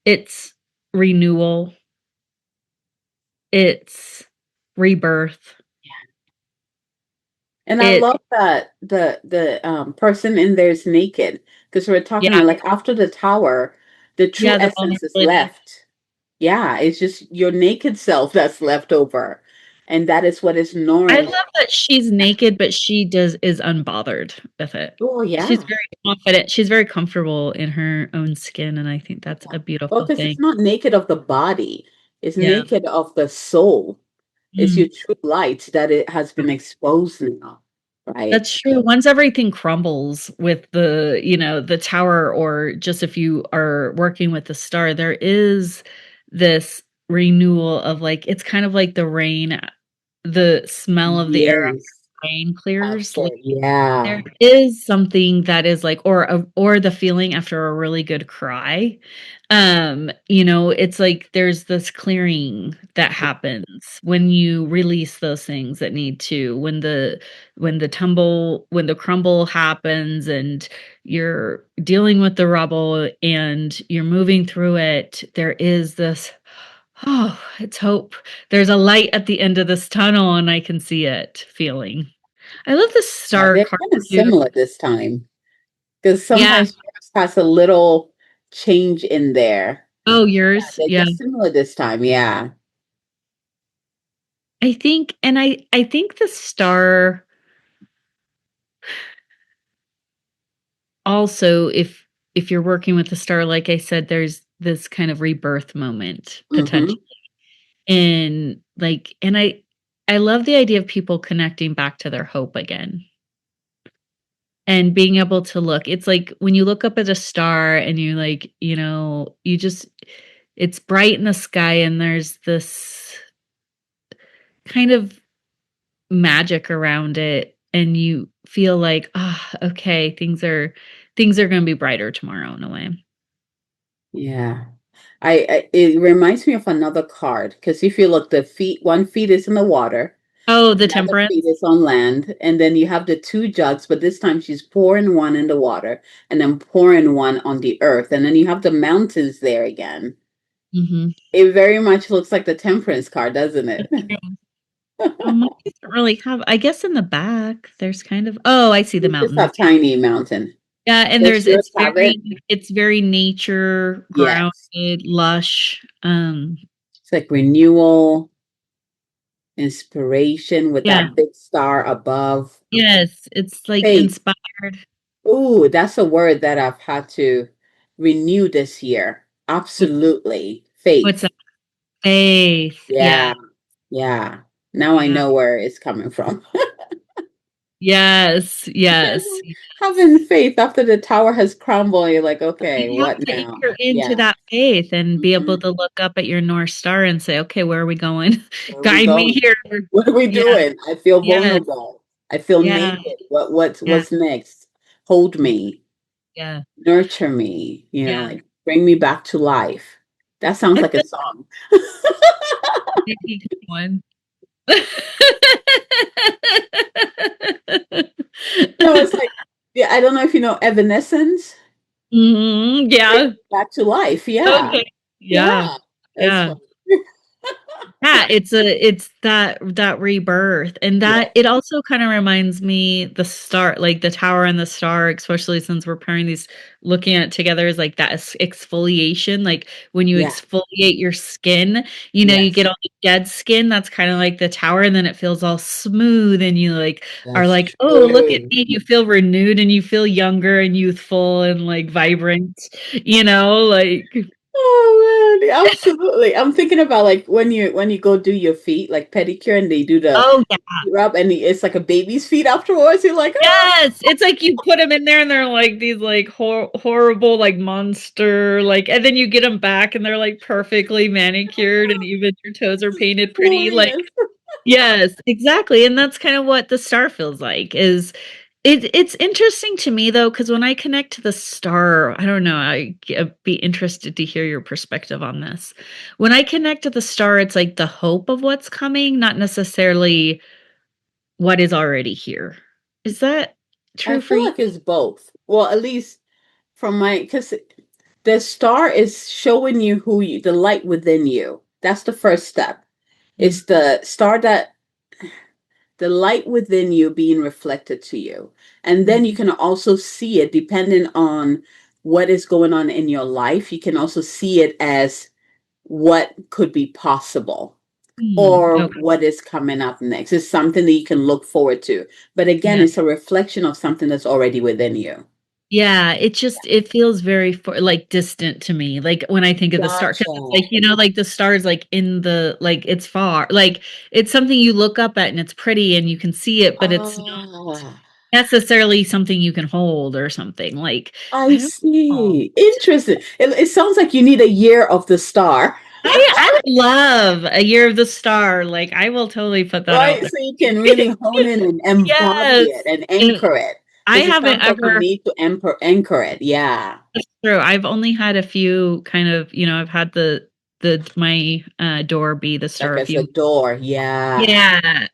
It's renewal. It's rebirth. And I It, love that the person in there is naked because we're talking yeah, about like after the tower, the true yeah, the essence is vulnerability. left. Yeah, it's just your naked self that's left over. And that is what is I nourished. love that she's naked, but she is unbothered with it. Oh, She's yeah. very confident. She's very comfortable in her own skin, and I think that's Yeah. a Well, beautiful because it's thing. not naked of the body, it's Yeah. naked of the soul. It's Mm. your true light that it has been exposed now, right? That's true. Once everything crumbles with the tower, or just if you are working with the star, there is this renewal of like, it's kind of like the rain, the smell of the air Yes. after rain clears. After, Like, there yeah. is something that is like, or the feeling after a really good cry. It's like there's this clearing that happens when you release those things that need to, when the crumble happens and you're dealing with the rubble and you're moving through it, there is this, oh, it's hope. There's a light at the end of this tunnel and I can see it feeling. I love the Yeah, star they're card kind of too. similar this time because Yeah. sometimes yours has a little change in there. Oh, Yeah, yours. they're Yeah. just similar this time. Yeah. I think the star also, if you're working with the star, like I said, there's this kind of rebirth moment Mm-hmm. potentially. And I love the idea of people connecting back to their hope again and being able to look. It's like when you look up at a star and you like, you just it's bright in the sky and there's this kind of magic around it and you feel like, ah, okay, things are going to be brighter tomorrow in a way. Yeah. It reminds me of another card because if you look, the feet, one feet is in the water, Oh, the another feet temperance. is on land, and then you have the two jugs, but this time she's pouring one in the water and then pouring one on the earth, and then you have the mountains there again. Mhm. It very much looks like the temperance card, doesn't it? That's true. Oh, mine doesn't really have, I guess in the back there's kind of, oh, I see the You just have mountains. tiny mountain. Yeah, and Does there's yours have it? it's very nature Yes. grounded, lush. It's like renewal, inspiration with Yeah. that big star above. Yes, it's like Faith. inspired. Ooh, that's a word that I've had to renew this year. Absolutely. What's Faith. that? Faith. Yeah. Yeah. Yeah. Now I Yeah. know where it's coming from. Yes. Yes. Having faith after the tower has crumbled, you're like, okay, You have what to now? enter into Yeah. that faith and be able Mhm. to look up at your North Star and say, okay, where are we going? Where are we Guide me going? here. What are we Yeah. doing? I feel Yes. vulnerable. I feel Yeah. naked. What's Yeah. what's next? Hold me, Yeah. nurture me, Yeah. like bring me back to life. That sounds like a song. Maybe one. No, it's like, yeah, I don't know if you know Evanescence. Bring Yeah. me back to life. Yeah. Okay. Yeah. Yeah. That's Yeah. fun. Yeah, it's that rebirth, and Yeah. that it also kind of reminds me the star, like the tower and the star, especially since we're pairing these, looking at it together, is like that exfoliation. Like when you Yeah. exfoliate your skin, you Yes. get all the dead skin. That's kind of like the tower, and then it feels all smooth, and you like are That's like, oh, look at true. me. You feel renewed, and you feel younger and youthful and like vibrant. Like Oh man, absolutely. I'm thinking about like when you go do your feet, like pedicure, and they do the oh feet rub, and it's like a baby's feet afterwards. You're like, oh, yes, it's like you put them in there and they're like these like horrible like monster like, and then you get them back and they're like perfectly manicured and even your toes are this is painted pretty like glorious. yes, exactly. And that's kind of what the star feels like is it's interesting to me though because when I connect to the star, I don't know, I'd be interested to hear your perspective on this. When I connect to the star, it's like the hope of what's coming, not necessarily what is already here. Is that I true for feel you? like it's both. Well, at least from because the star is showing you the light within you. That's the first step. Mm, It's the star that the light within you being reflected to you. And then you mm, can also see it depending on what is going on in your life. You can also see it as what could be possible or okay. what is coming up next. It's something that you can look forward to. But again, Yeah. it's a reflection of something that's already within you. Yeah, it feels very like distant to me. Like when I think of the star, because it's Gotcha. like, like the stars like in the like it's far. Like it's something you look up at and it's pretty and you can see it, but it's not Ah, necessarily something you can hold or something. Like I I don't know. see. Interesting. It sounds like you need a year of the star. I would love a year of the star. Like I will totally put that out Right? there. So you can really hone in and embody it Yes. and And anchor it. I Because it haven't sounds like you ever need to anchor it. Yeah. That's true. I've only had a few kind of, I've had the my door be the Like star a as a few. door. Yeah. Yeah.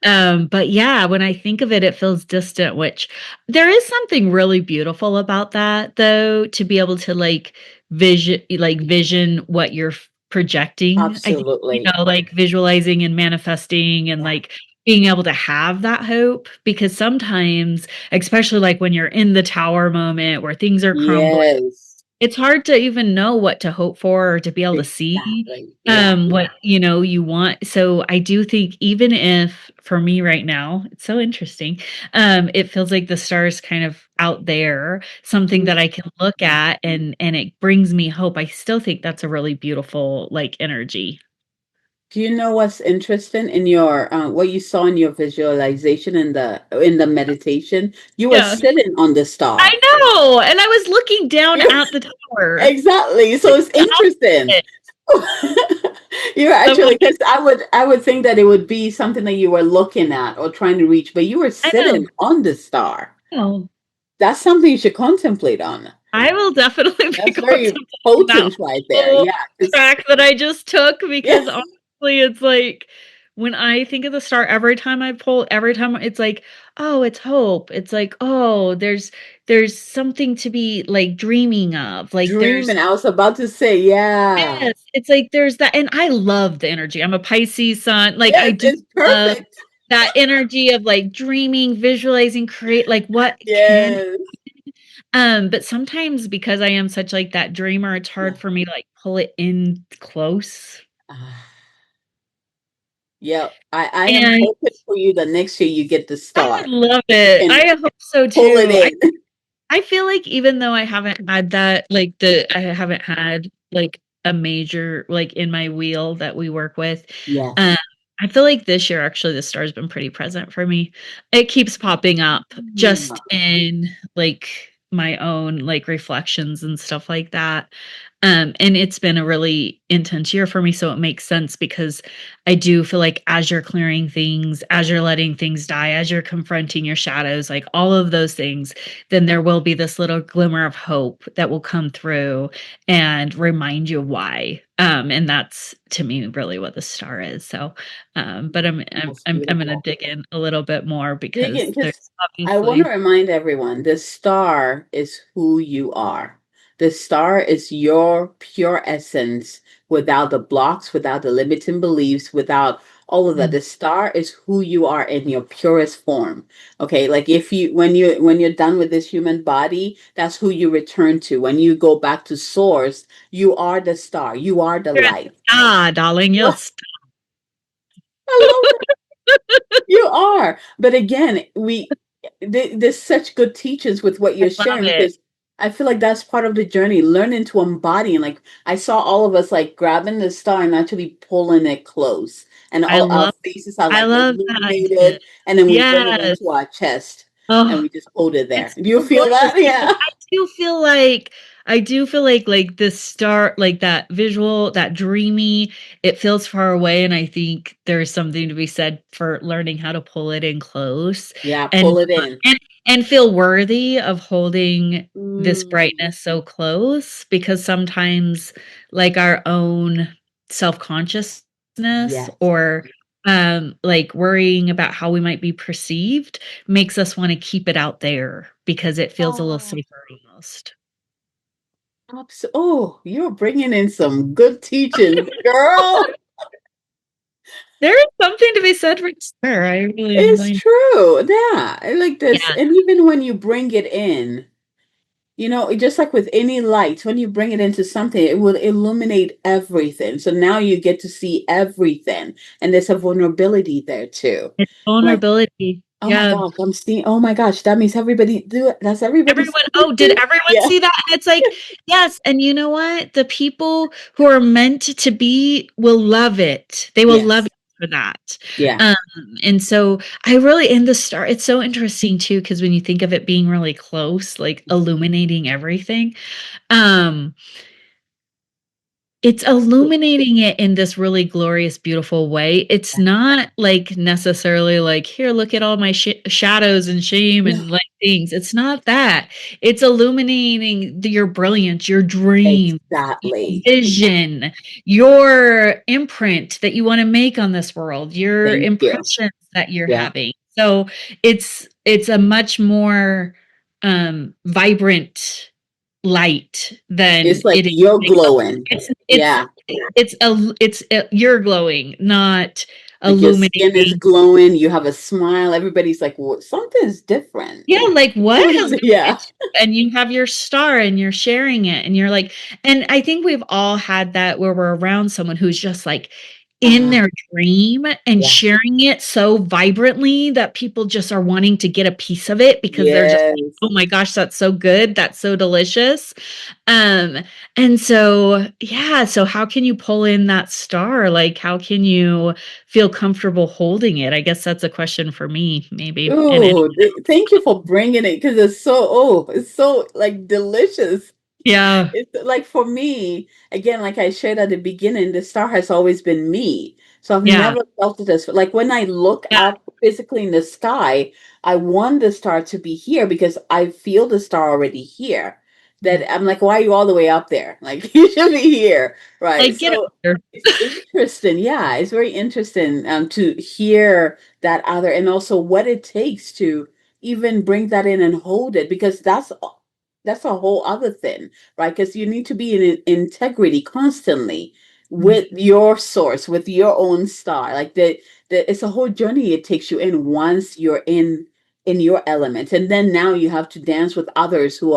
But yeah, when I think of it, it feels distant, which there is something really beautiful about that though, to be able to vision what you're projecting. I think, Absolutely. like visualizing and manifesting and Yeah. like being able to have that hope because sometimes, especially like when you're in the tower moment where things are crumbling, Yes. it's hard to even know what to hope for or to be able to see Exactly. Yeah. what you want. So I do think even if for me right now, it's so interesting. It feels like the stars kind of out there, something that I can look Mhm. at and it brings me hope. I still think that's a really beautiful like energy. Do you know what's interesting in your what you saw in your visualization in the meditation? You were Yeah. sitting on the I star. know. And I was looking down You at the tower. exactly. So It's it's the interesting. opposite You're of actually like because I would think that it would be something that you were looking at or trying to reach, but you were I know. sitting on the star. Oh, That's something you should contemplate on. I will definitely be That's very contemplating that potent right there. whole Yeah. track that I just took Yeah. because honestly, it's like when I think of the star, every time it's like, oh, it's hope. It's like, oh, there's something to be like dreaming of. Like Dreaming. there's I was about to say, yeah. yes, it's like there's that, and I love the energy. I'm a Pisces sun. Like I Yes, do it's love perfect. that energy of like dreaming, visualizing, create like what can Yes. But sometimes because I am such like that dreamer, it's hard Yeah. for me to like pull it in close. Ah, yeah. I am And hoping for you that next year you get the I would star. love You it. can I hope so pull it too. in. I feel like even though I haven't had that, like I haven't had like a major like in my wheel that we work with. Um, Yes. I feel like this year actually the star's been pretty present for me. It keeps popping up just Mm. in like my own like reflections and stuff like that. And it's been a really intense year for me, so it makes sense because I do feel like as you're clearing things, as you're letting things die, as you're confronting your shadows, like all of those things, then there will be this little glimmer of hope that will come through and remind you why. And that's to me really what the star is. So, but That's I'm going to beautiful. dig in a little bit more because Because there's I want obviously to remind everyone the star is who you are. The star is your pure essence without the blocks, without the limiting beliefs, without all of that. The star is who you are in your purest form. Okay, like if you when you're done with this human body, that's who you return to. When you go back to source, you are the star. You are the you're a light. star, darling. You're a star. I love you are. But again, there's such good teachers with what I you're love sharing it. because I feel like that's part of the journey, learning to embody. And like I saw all of us like grabbing the star and actually pulling it close. And I all our love faces are I like love that idea. illuminated. And then we bring it Yes. into our chest and Oh, we just hold it there. it's Do you so feel gorgeous that? because Yeah. I do feel like the start like that visual, that dreamy, it feels far away and I think there's something to be said for learning how to pull it in close Yeah, and pull it in. and feel worthy of holding this Mm, brightness so close because sometimes like our own self-consciousness yes. or like worrying about how we might be perceived makes us want to keep it out there because it feels a little Oh, safer almost. oh, you're bringing in some good teaching, girl. There is something to be said for sure. I really It's enjoy. true. Yeah, I like this. Yeah, And even when you bring it in, just like with any light, when you bring it into something, it will illuminate everything. So now you get to see everything. And there's a vulnerability there too. it's Like, vulnerability. oh my Yeah. gosh, oh my gosh, that means everybody do it. That's everybody Everyone, seeing it oh, did too? everyone Yeah. see that? And it's like, yes. And you know what? The people who are meant to be will love it. They will love Yes. you for that. Yeah. Um, and so I really, in the start, it's so interesting too, because when you think of it being really close, like illuminating everything, um, it's illuminating it in this really glorious, beautiful way. It's not like necessarily like, here, look at all my shadows and shame No, and like things. It's not that. It's illuminating your brilliance, your dream, your exactly. vision, your imprint that you want to make on this world, your Thank you. impressions that you're Yeah. having. So it's a much more vibrant light than It's like it is you're like glowing. it's Yeah. you're glowing, not Like your skin is illuminating. glowing, you have a smile. Everybody's like, "What? Something's different." Yeah, like what has come Yeah. into you? And you have your star and you're sharing it and you're like, and I think we've all had that where we're around someone who's just like in Uh, their dream and yeah. sharing it so vibrantly that people just are wanting to get a piece of it because they're just like, Yes. oh my gosh, that's so good, that's so delicious. Um, and so yeah, so how can you pull in that star? Like how can you feel comfortable holding it? I guess that's a question for me, maybe. And Oh, thank you for bringing it because it's so like delicious. yeah. It's like for me, again, like I shared at the beginning, the star has always been me. So I've Yeah. never felt it as like when I look Yeah. up physically in the sky, I want the star to be here because I feel the star already here. That I'm like, why are you all the way up there? Like you should be here, right? Like get So over. it's interesting. Yeah, it's very interesting to hear that other and also what it takes to even bring that in and hold it because that's a whole other thing, right? Because you need to be in integrity constantly with your source, with your own star. Like it's a whole journey it takes you in once you're in. in your element. And then now you have to dance with others who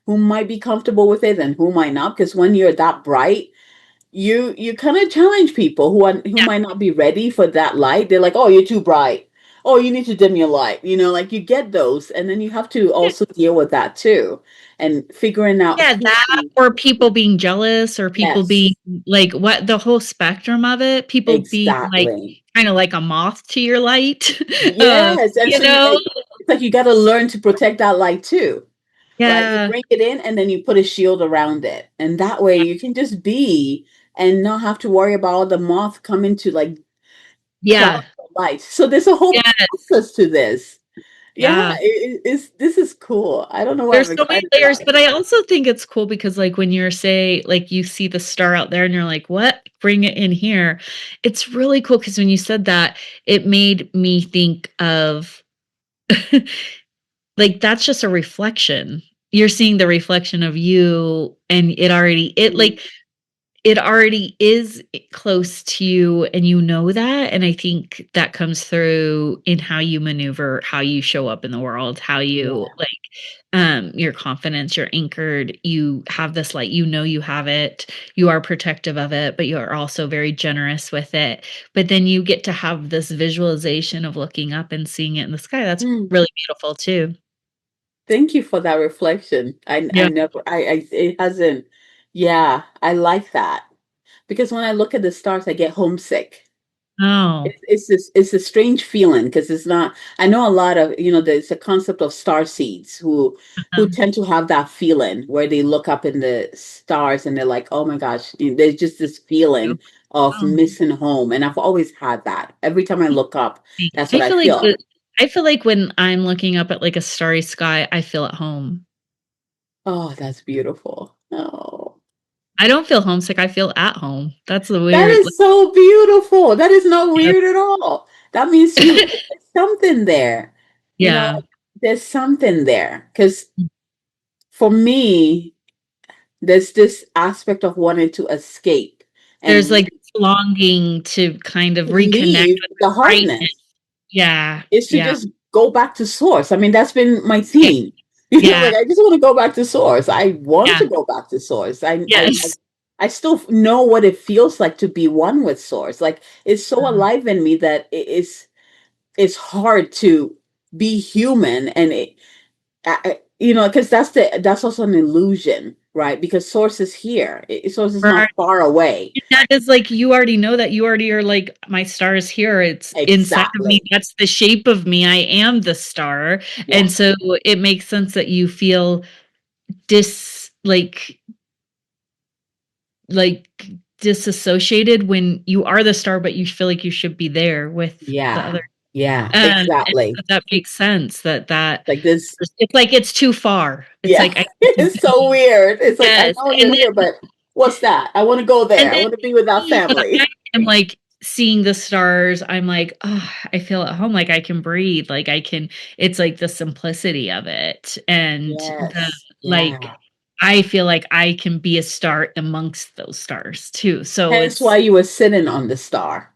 might be comfortable with it and who might not. Because when you're that bright, you kind of challenge people who Yeah. might not be ready for that light. They're like, oh, you're too bright. Oh, you need to dim your light. Like you get those, and then you have to also deal with that too, and figuring out Yeah, who. that or people being jealous or people being Yes, like what the whole spectrum of it, people being like exactly. kind of like a moth to your light. Yes, and You so you know? it's like you got to learn to protect that light too, right? You Yeah. bring it in, and then you put a shield around it, and that way you can just be and not have to worry about all the moth coming to like cloud Yeah. the light. So there's a whole Yeah. process to this. Yeah, Yeah. this is cool. I don't know why I'm There's so many excited layers, about it. but I also think it's cool because like when you're say like you see the star out there and you're like, "What? Bring it in here." It's really cool because when you said that, it made me think of like that's just a reflection. You're seeing the reflection of you and Mm, it already is close to you and you know that, and I think that comes through in how you maneuver, how you show up in the world, how you yeah. like your confidence, you're anchored, you have this light, you know you have it, you are protective of it, but you are also very generous with it. But then you get to have this visualization of looking up and seeing it in the sky. That's Mm, really beautiful too. thank you for that reflection. I Yeah. never I it hasn't. Yeah, I like that because when I look at the stars, I get homesick. Oh. It's a strange feeling because it's not. I know a lot of there's a concept of star seeds who Um, tend to have that feeling where they look up in the stars and they're like, oh my gosh, there's just this feeling of oh. missing home, and I've always had that. Every time I look up, that's what I I feel like feel. I feel like when I'm looking up at like a starry sky, I feel at home. Oh, that's beautiful. Oh, I don't feel homesick. I feel at home. That's the that weird. Like, is so beautiful. That is not yeah. weird at all. That means there's something there. Yeah. Like, there's something there because for me, there's this aspect of wanting to escape There's and like longing to kind of reconnect leave with the the brightness. hardness. Yeah. Is to Yeah. just go back to source. I mean, that's been my Yeah. theme. Yeah. Like I just want to go back to source. I want Yeah. to go back to source. Yes. I still know what it feels like to be one with source. Like it's so Uh, alive in me that it's hard to be human and because that's also an illusion, right? Because source is here. Source is right. not far away. That is like you already know that you already are like my star is here. It's inside of me. Exactly. That's the shape of me. I am the star. Yeah. And so it makes sense that you feel dis like disassociated when you are the star, but you feel like you should be there with the Yeah. other. Yeah. And Exactly. that makes sense Like this. it's like it's too far. It's Yeah. like I can It's so be, weird. It's like I yes. know you're here, but what's that? I want to go And there. I then want to be with that me, when I family. am like seeing the stars, I'm like, oh, I feel at home, like I can breathe, like I can, it's like the simplicity of it. And the Yes. like, Yeah. I feel like I can be a star amongst those stars too. So Hence why it's you were sitting on the star.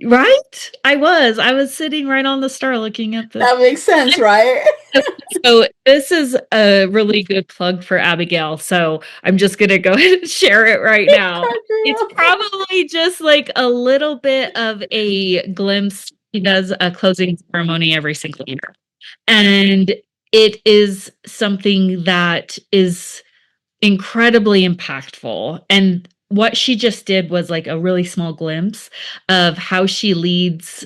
right. I was sitting right on the star looking at the That makes sense, right? so this is a really good plug for Abigail. So I'm just gonna go ahead and share it right now. Crack me It's up. probably just like a little bit of a glimpse. She does a closing ceremony every single year. And it is something that is incredibly impactful. And what she just did was like a really small glimpse of how she leads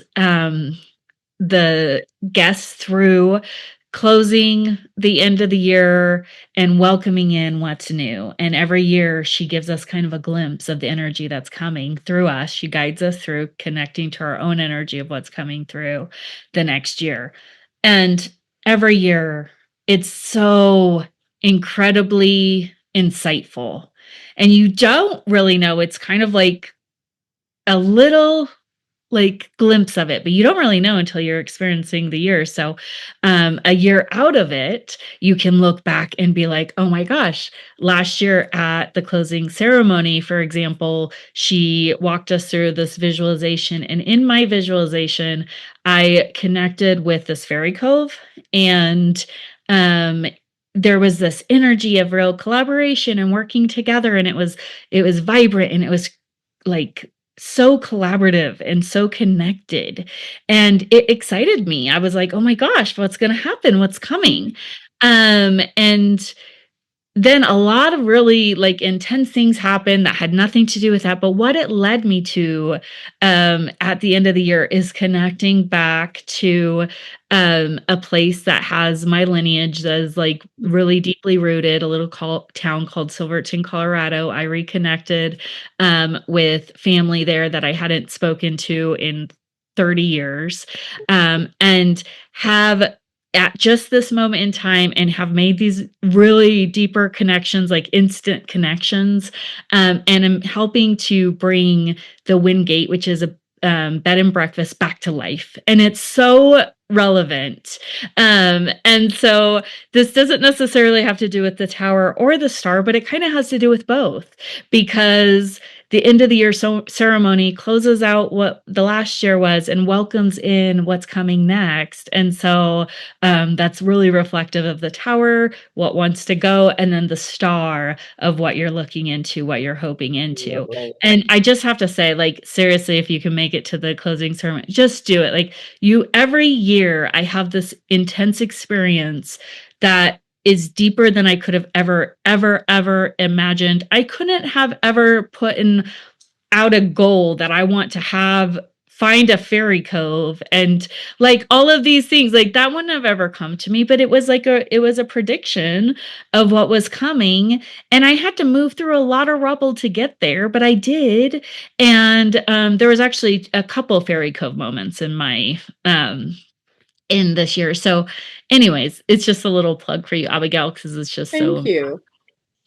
the guests through closing the end of the year and welcoming in what's new. And every year she gives us kind of a glimpse of the energy that's coming through us. She guides us through connecting to our own energy of what's coming through the next year. And every year it's so incredibly insightful. And you don't really know. It's kind of like a little like glimpse of it, but you don't really know until you're experiencing the year. So a year out of it, you can look back and be like, oh my gosh, last year at the closing ceremony, for example, she walked us through this visualization. And in my visualization, I connected with this fairy cove, and um there was this energy of real collaboration and working together, and it was vibrant, and it was like so collaborative and so connected, and it excited me. I was like, oh my gosh, what's going to happen, what's coming? And then a lot of really like intense things happened that had nothing to do with that. But what it led me to at the end of the year is connecting back to a place that has my lineage that is like really deeply rooted, a little town called Silverton, Colorado. I reconnected with family there that I hadn't spoken to in 30 years, and have at just this moment in time and have made these really deeper connections, like instant connections. And I'm helping to bring the Wingate, which is a bed and breakfast, back to life. And it's so relevant. And so this doesn't necessarily have to do with the tower or the star, but it kind of has to do with both, because the end of the year ceremony closes out what the last year was and welcomes in what's coming next. And so that's really reflective of the tower, what wants to go, and then the star of what you're looking into, what you're hoping into. Lovely. And I just have to say, like, seriously, if you can make it to the closing ceremony, just do it. Like, you, every year, I have this intense experience that is deeper than I could have ever imagined. I couldn't have ever put in out a goal that I want to have, find a fairy cove, and like all of these things, like that wouldn't have ever come to me, but it was a prediction of what was coming, and I had to move through a lot of rubble to get there, but I did. And there was actually a couple fairy cove moments in my in this year. So anyways, it's just a little plug for you, Abigail, because it's just Thank so, you.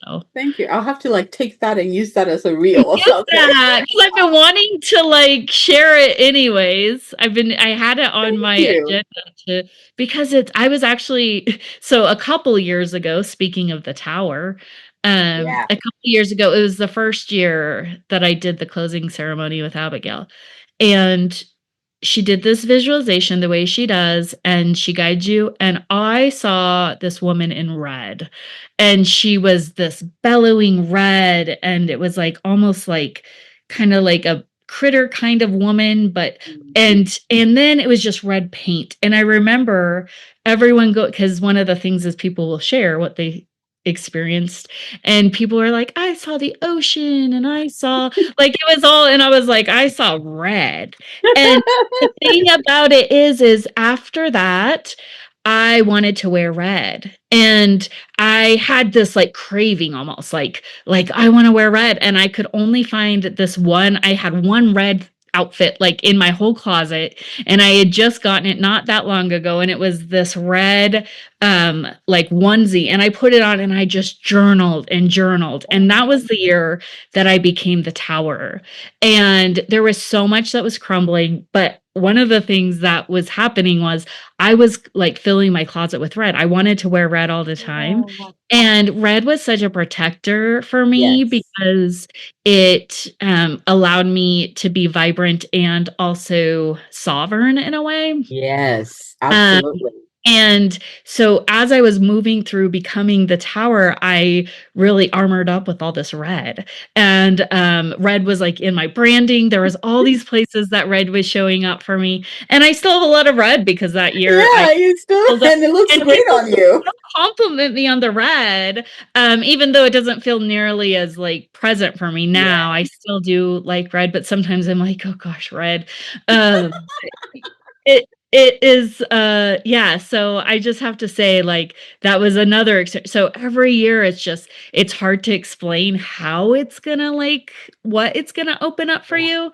so. Thank you. I'll have to like take that and use that as a reel or Use something. that, because I've been wanting to like share it anyways. I had it on Thank my you. agenda to, because I was actually, so a couple years ago, speaking of the tower, Yeah. a couple years ago, it was the first year that I did the closing ceremony with Abigail. And she did this visualization the way she does, and she guides you. And I saw this woman in red, and she was this bellowing red, and it was like almost like kind of like a critter kind of woman, but Mhm. and then it was just red paint. And I remember everyone go, because one of the things is people will share what they experienced, and people were like, I saw the ocean, and I saw, like, it was all, and I was like, I saw red. And the thing about it is after that, I wanted to wear red. And I had this like craving, almost like I want to wear red. And I could only find this one. I had one red outfit like in my whole closet, and I had just gotten it not that long ago, and it was this red like onesie, and I put it on, and I just journaled, and that was the year that I became the tower. And there was so much that was crumbling, but one of the things that was happening was I was like filling my closet with red. I wanted to wear red all the time. Oh, And red was such a protector for me yes. because it allowed me to be vibrant and also sovereign in a way. Yes, Um, absolutely. and so as I was moving through becoming the tower, I really armored up with all this red. And red was like in my branding. There was all these places that red was showing up for me. And I still have a lot of red because that year I Yeah, you still, filled up, and it looks and great people on you. still compliment me on the red. Even though it doesn't feel nearly as like present for me now. Yeah. I still do like red, but sometimes I'm like, oh gosh, red. Um it is yeah, so I just have to say, like, that was another so every year it's just, it's hard to explain how it's gonna like what it's gonna open up for Yeah. you,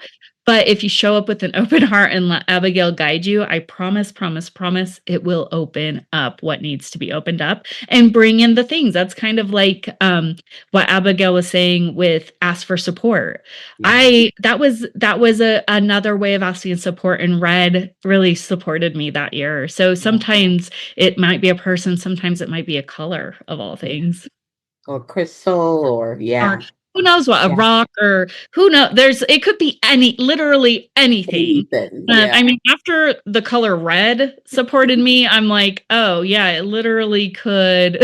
But if you show up with an open heart and let Abigail guide you, I promise, promise, promise, it will open up what needs to be opened up and bring in the things. That's kind of like what Abigail was saying with ask for support. Yeah. I that was another way of asking support, and red really supported me that year. So Yeah. sometimes it might be a person, sometimes it might be a color of all Yeah. things. Or crystal or Or yeah. who knows what, a Yeah. rock, or who knows, there's it could be literally anything. Anything. Yeah. I mean, after the color red supported me, I'm like, oh yeah, it literally could,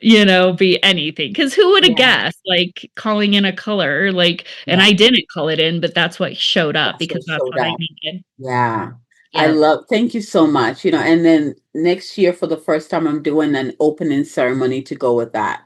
be anything. Because who would have Yeah. guessed, like calling in a color, like, and Yeah. I didn't call it in, but that's what showed up That's because what that's showed what I up. needed. Yeah. I Yeah. love, thank you so much. And then next year for the first time, I'm doing an opening ceremony to go with that.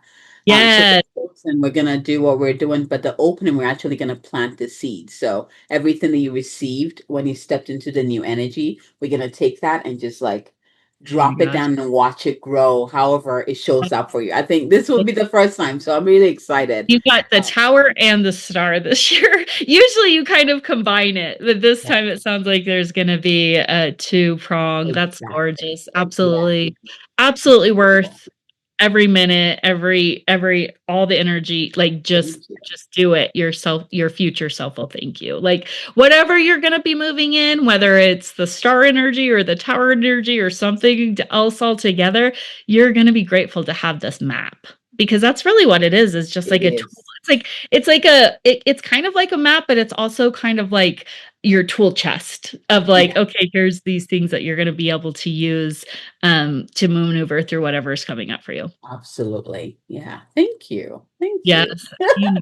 So the Yeah. closing, we're gonna do what we're doing, but the opening, we're actually gonna plant the seed. So everything that you received when you stepped into the new energy, we're gonna take that and just like Oh my drop it gosh. down and watch it grow, however it shows up for you. I think this will be the first time, so I'm really excited. You got the Uh, tower and the star this year. Usually you kind of combine it, but this yeah, time it sounds like there's going to be a two prong. That's exactly. gorgeous. Yeah. Absolutely. Absolutely Cool. worth every minute, every all the energy. Like Thank you. just do it. Your future self will thank you. Like whatever you're going to be moving in, whether it's the star energy or the tower energy or something else altogether, you're going to be grateful to have this map, because that's really what it is just It like a tool. is. It's kind of like a map, but it's also kind of like your tool chest of like, Yeah. okay, here's these things that you're going to be able to use to maneuver through whatever is coming up for you. Absolutely. Yeah. Thank you. Thank Yes. you.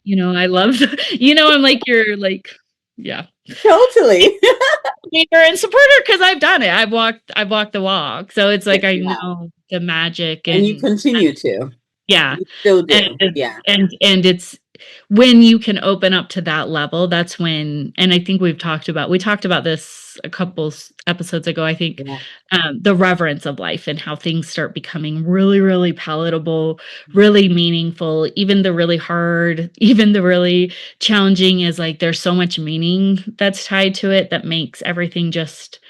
you, I love I'm like you're like, yeah, Totally. leader and supporter because I've walked the walk, so it's like Yes, I you have. know the magic. And you And continue to. yeah, You still and do. it's Yeah. and it's when you can open up to that level, that's when, and I think we talked about this a couple episodes ago, I think, Yeah. the reverence of life and how things start becoming really, really palatable, really meaningful, even the really hard, even the really challenging is like there's so much meaning that's tied to it that makes everything just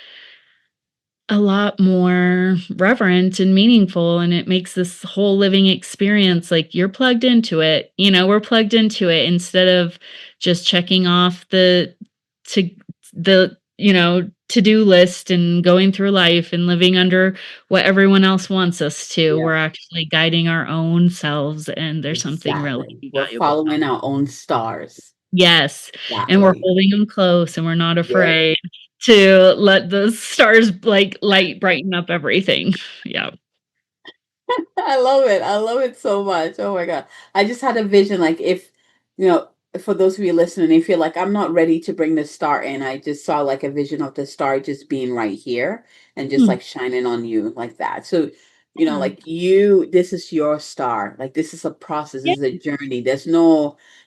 a lot more reverent and meaningful, and it makes this whole living experience like you're plugged into it. We're plugged into it instead of just checking off to to-do list and going through life and living under what everyone else wants us to. Yeah. We're actually guiding our own selves, and there's something really Exactly. We're valuable about following it. our own stars. Yes, and we're Exactly. holding them close, and we're not Yeah. afraid to let the stars, like, light brighten up everything. Yeah. I love it. I love it so much. Oh my God. I just had a vision like if, you know, for those of you listening, if you're like, I'm not ready to bring the star in, I just saw like a vision of the star just being right here and just Hmm, like shining on you like that. So, yeah. like this is your star. Like this is a process, Yeah, this is a journey.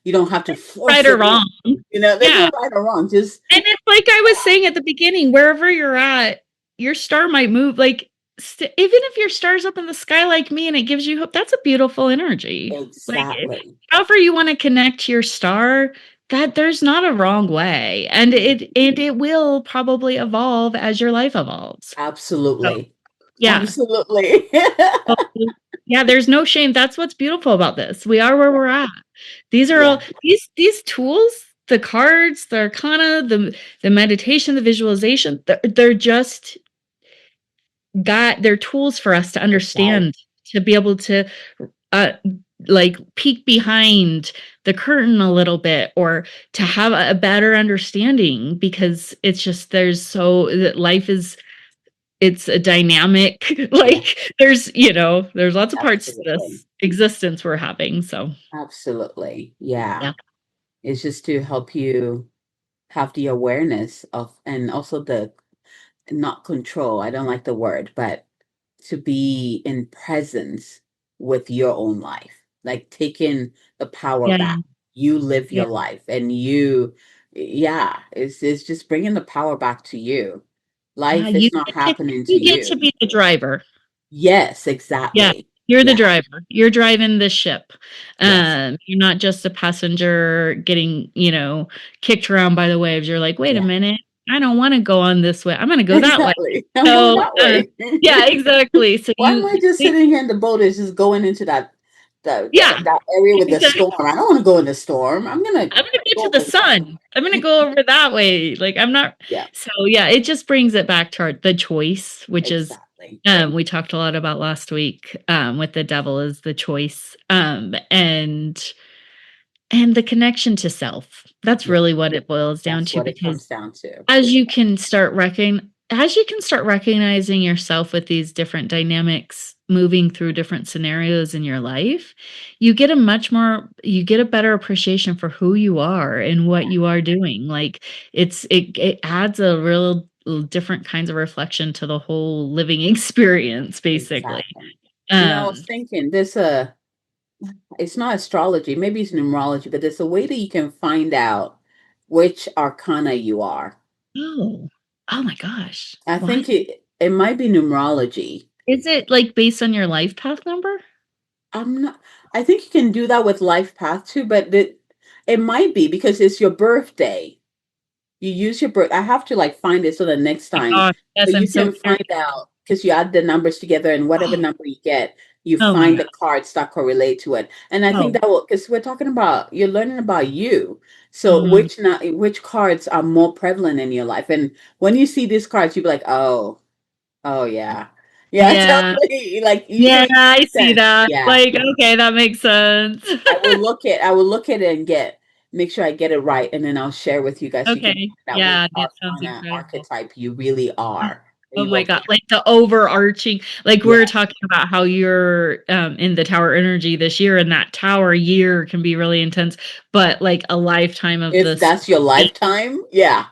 You don't have to right force or it in. wrong. There's no Yeah. right or wrong. Just, And it's like I was saying at the beginning, wherever you're at, your star might move. Like, even if your star's up in the sky like me and it gives you hope, that's a beautiful energy. Like, exactly. however you want to connect to your star, that there's not a wrong way. And it will probably evolve as your life evolves. So, Absolutely. yeah. Absolutely. So, yeah, there's no shame. That's what's beautiful about this. We are where Yeah. we're at. These are Yeah. all these tools, the cards, the arcana, the meditation, the visualization, they're just they're tools for us to That's right. understand, to be able to uh like peek behind the curtain a little bit, or to have a better understanding, because it's just there's so that life is, it's a dynamic Yeah. like there's lots of parts to Absolutely. this existence we're having. So Absolutely. Yeah. yeah. It's just to help you have the awareness of, and also the not control. I don't like the word, but to be in presence with your own life, like taking the power Yeah. back. You live Yeah. your life and yeah, it's just bringing the power back to you. Yeah, Life is not happening to you get to you. be the driver. Yes, Yeah. exactly. You're the Yeah. driver. You're driving the ship. Yes. You're not just a passenger getting, kicked around by the waves. You're like, wait a Yeah. minute, I don't want to go on this way. I'm going to go that way. Exactly. I'm going So, that way. yeah, exactly. So Why am I just sitting here in the boat is just going into yeah, that area with the exactly. storm? I don't want to go in the storm. I'm gonna I'm gonna go to go the over here. sun. I'm gonna go over that way. Like I'm not. Yeah, So yeah, it just brings it back to the choice, which is exactly. we talked a lot about last week with the devil is the choice, and the connection to self. That's Yeah, really what it boils down that's to what it because comes down to. as you can start recognizing yourself with these different dynamics moving through different scenarios in your life, you get a better appreciation for who you are and what Yeah, you are doing. Like it adds a real different kinds of reflection to the whole living experience basically. exactly. I was um thinking it's not astrology, maybe it's numerology, but there's a way that you can find out which arcana you are. oh, oh my gosh, I what think it might be numerology. is it, like based on your life path number? I'm not, I think you can do that with life path too, but it might be because it's your birthday. You use your birth. I have to like find it so the next My time, gosh, so yes, I'm you so can find curious. out because you add the numbers together and whatever number you get, you Oh my find god. the cards that correlate to it. And I think Oh. that will because we're talking about you're learning about you. So Mhm. which cards are more prevalent in your life? And when you see these cards, you'll be like, oh yeah, yeah, Yeah. totally. Like Yeah, it I makes see sense. that. Yeah. Like, okay, that makes sense. I will look at it and make sure I get it right, and then I'll share with you guys so you can Okay. find out which Yeah, that sounds Arcana incredible. archetype you really are. Oh You my go God. from Like the overarching, like we are yes, talking about how you're in the tower energy this year, and that tower year can be really intense, but like a lifetime of if this. that's your lifetime, yeah,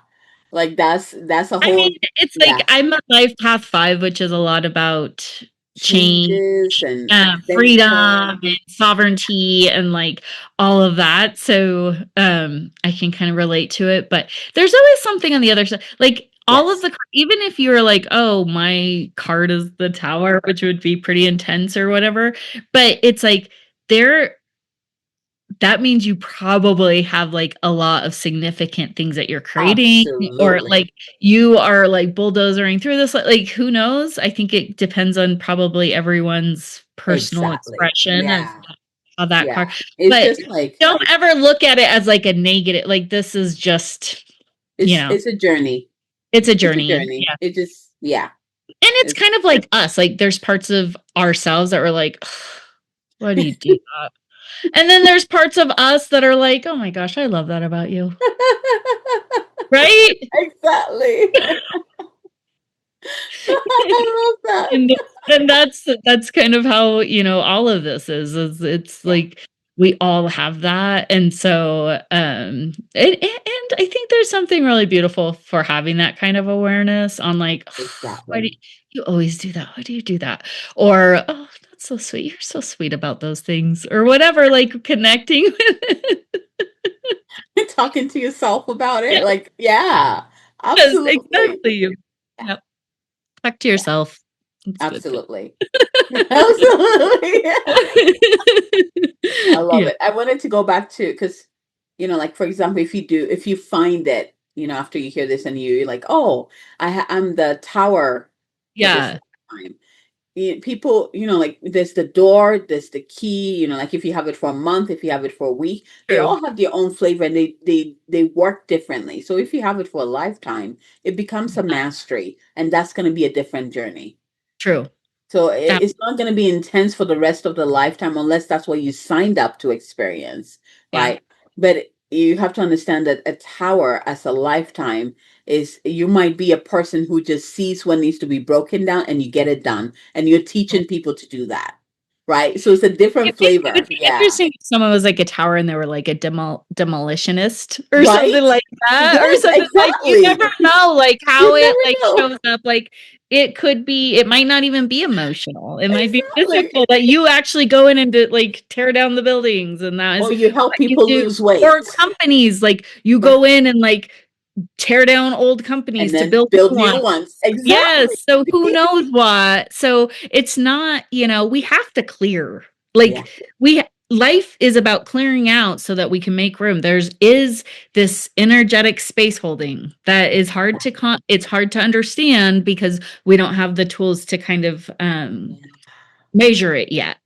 like that's a I mean, whole it's like yeah I'm a life path 5, which is a lot about change, changes and adventure. freedom and sovereignty and like all of that. So I can kind of relate to it. But there's always something on the other side. Like all of Yes, the even if you were like, oh, my card is the tower, which would be pretty intense or whatever. But it's like there that means you probably have like a lot of significant things that you're creating, or absolutely, like you are like bulldozering through this, like who knows. I think it depends on probably everyone's personal exactly, expression of yeah, how that yeah. card. It's But just like don't ever look at it as like a negative, like this is just, you know it's a journey. it's a It's a journey. journey. Yeah. It just yeah. And it's It's kind of like us, like there's parts of ourselves that were like, why do you do that? And then there's parts of us that are like, oh my gosh, I love that about you. Right? exactly. I love that. And that's kind of how, all of this is it's Yeah, like we all have that. And so and I think there's something really beautiful for having that kind of awareness on like, why do exactly. you always do that? Why do you do that? Or, oh, that's so sweet. You're so sweet about those things or whatever, like connecting with it. Talking to yourself about it. Yeah, Like, yeah, yes, absolutely. exactly. Yeah, Yep. Talk to yeah, yourself. It's good. absolutely. Absolutely. I love Yeah. it. I wanted to go back to because, like for example, if you find it, after you hear this and you're like, oh, I'm the tower for this Yeah. time. People, like there's the door, there's the key, like if you have it for a month, if you have it for a week, they True. all have their own flavor and they work differently. So if you have it for a lifetime, it becomes a mastery and that's going to be a different journey. True. So Ab it's not going to be intense for the rest of the lifetime unless that's what you signed up to experience, yeah. right? But you have to understand that a tower as a lifetime is you might be a person who just sees what needs to be broken down and you get it done. And you're teaching people to do that, right? So it's a different It would flavor. be Yeah. interesting if someone was like a tower and they were like a demolitionist or something Right? like that, or Yes, something like you exactly. never know like how You it never like know. shows up. Like it might not even be emotional. It might be Exactly. physical that you actually go in and like tear down the buildings and that is Or you help what you people do. lose Or weight. companies, like you Right. go in and like tear down old And companies to then build build new new ones. ones. Exactly. Yes. So who knows what? So it's not, we have to clear. Yeah. Like life is about clearing out so that we can make room. There's is this energetic space holding that is hard to it's hard to understand because we don't have the tools to kind of Yeah. measure it yet.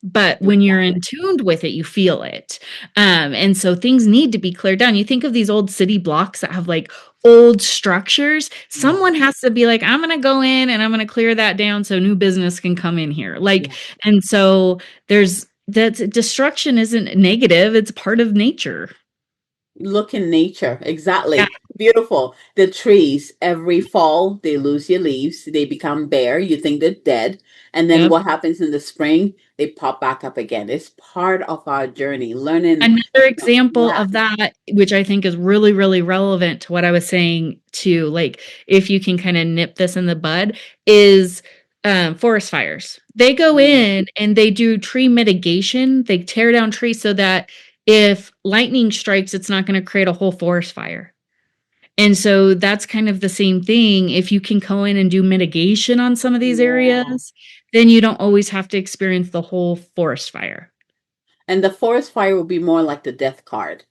But when you're Exactly. in tuned with it, you feel it. And so things need to be cleared down. You think of these old city blocks that have like old structures. Yeah. Someone has to be like, I'm going to go in and I'm going to clear that down so new business can come in here. Like, Yeah. and so there's that destruction isn't negative, it's part of nature. Look in nature. Yeah. Exactly. Beautiful. The trees, every fall, they lose your leaves. They become bare. You think they're dead. And then Yep. what happens in the spring? They pop back up again. It's part of our journey. Learning, Another example yeah. of that, which I think is really, really relevant to what I was saying too, like if you can kind of nip this in the bud, is forest fires. They go Mm, in and they do tree mitigation. They tear down trees so that if lightning strikes, it's not going to create a whole forest fire. And so that's kind of the same thing. If you can go in and do mitigation on some of these yeah. areas, then you don't always have to experience the whole forest fire. And the forest fire will be more like the death card.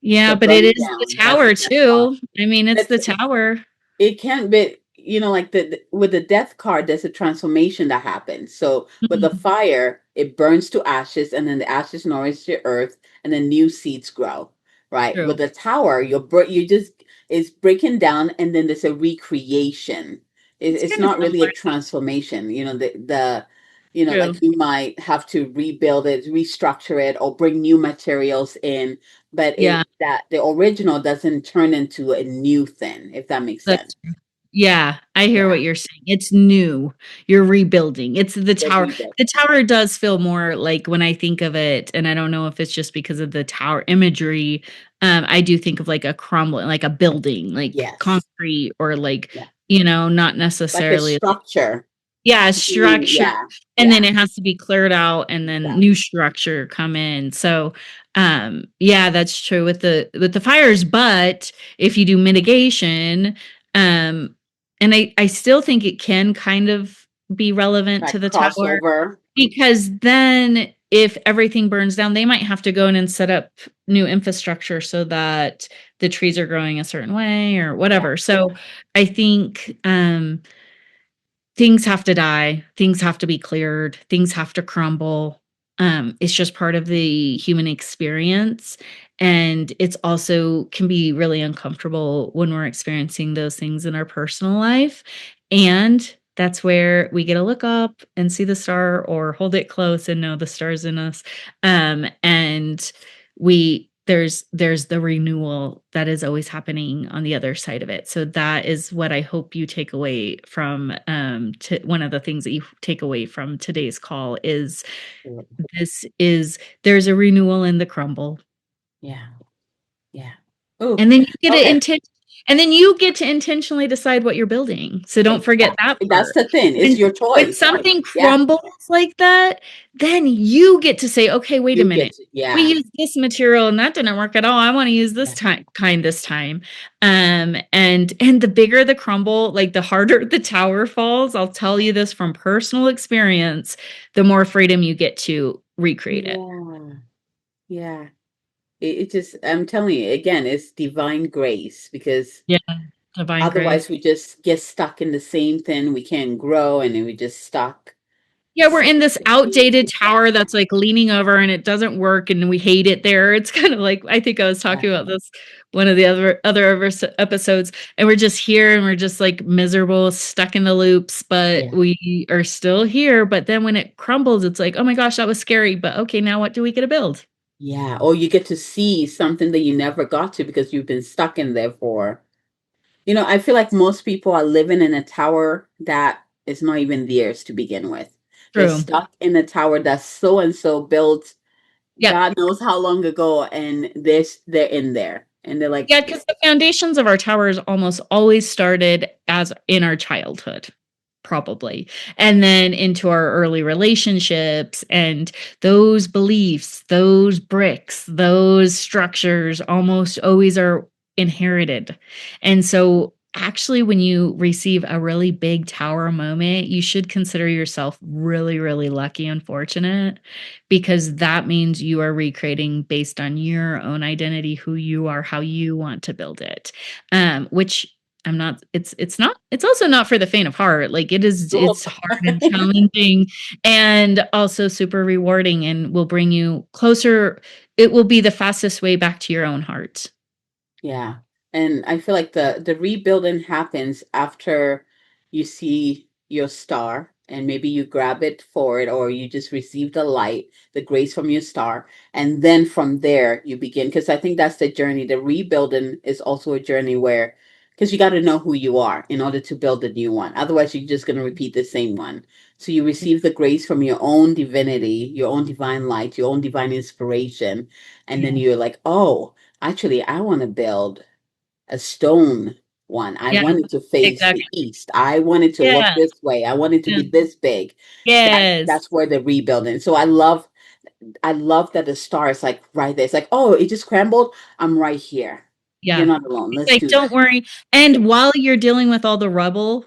Yeah, The but it burn is the down. That's the tower death card. too. I mean, it's the That's tower. it can be, like with the death card, there's a transformation that happens. So with the Mhm. fire, it burns to ashes, and then the ashes nourish the earth, and then new seeds grow. Right. With True. the tower, you just it's breaking down, and then there's a recreation. It's It's kind of not really a similar. transformation. True. like you might have to rebuild it, restructure it, or bring new materials in, but Yeah, the original doesn't turn into a new thing, if that makes sense. that's yeah, I hear Yeah, what you're saying. It's new. You're rebuilding. It's the the tower. rebuild. The tower does feel more like when I think of it, and I don't know if it's just because of the tower imagery. I do think of like a crumbling, like a building, like Yes. concrete, or like, Yeah. not Like a necessarily structure. yeah, New, structure, yeah, and then yeah, it has to be cleared out and then exactly. new structure come in. So, yeah, that's true with the fires, but if you do mitigation, um, and I still think it can kind of be relevant to Like the tower crossover. because then if everything burns down, they might have to go in and set up new infrastructure so that the trees are growing a certain way or Yeah, whatever. So I think things have to die, things have to be cleared, things have to crumble. It's just part of the human experience. And it's also can be really uncomfortable when we're experiencing those things in our personal life. And that's where we get to look up and see the star or hold it close and know the stars in us. And there's the renewal that is always happening on the other side of it. So that is what I hope you take away from one of the things that you take away from today's call is this is there's a renewal in the crumble. yeah, yeah. Oh, And then you get to okay. and then you get to intentionally decide what you're building. So don't forget that Exactly. That's part. the thing. It's When your when choice. something Yeah, crumbles like that, then you get to say, okay, wait a you get minute. to, We yeah, used this material and that didn't work at all. I want to use this yeah, kind this time. And the bigger the crumble, like the harder the tower falls. I'll tell you this from personal experience, the more freedom you get to recreate it. yeah, yeah. It just, I'm telling you again, it's divine grace because Yeah, divine grace. otherwise we just get stuck in the same thing. We can't grow, and then we just stuck. Yeah, we're in this outdated tower Yeah, that's like leaning over and it doesn't work and we hate it there. It's kind of like I think I was talking about exactly. this one of the episodes and we're just here and we're just like miserable, stuck in the loops, but Yeah. we are still here. But then when it crumbles, it's like, oh my gosh, that was scary. But okay, now what do we get to build? Yeah. Or you get to see something that you never got to because you've been stuck in there for, I feel like most people are living in a tower that is not even theirs to begin with. They're True. stuck in a tower that so and so built Yep. God knows how long ago, and they're in there. And they're like, Yeah, because the foundations of our towers almost always started as in our childhood, probably, and then into our early relationships and those beliefs, those bricks, those structures almost always are inherited. And so actually when you receive a really big tower moment, you should consider yourself really, really lucky and fortunate because that means you are recreating based on your own identity, who you are, how you want to build it. Which I'm not it's not it's also not for the faint of heart. Like Cool. it's hard and challenging and also super rewarding and will bring you closer. It will be the fastest way back to your own heart. Yeah. And I feel like the rebuilding happens after you see your star and maybe you grab it for it or you just receive the light, the grace from your star. And then from there you begin. Because I think that's the journey. The rebuilding is also a journey where, because you got to know who you are in order to build a new one. Otherwise, you're just going to repeat the same one. So you receive the grace from your own divinity, your own divine light, your own divine inspiration. And then Yeah. you're like, oh, actually, I want to build a stone one. I Yeah, want it to face the exactly. east. I want it to look Yeah. this way. I want it to Yeah. be this big. Yes. That's where the rebuilding. So I love that the star is like right there. It's like, oh, it just crumbled. I'm right here. You're Yeah. not alone. It's Let's like, do don't this. worry. Yeah, And while you're dealing with all the rubble,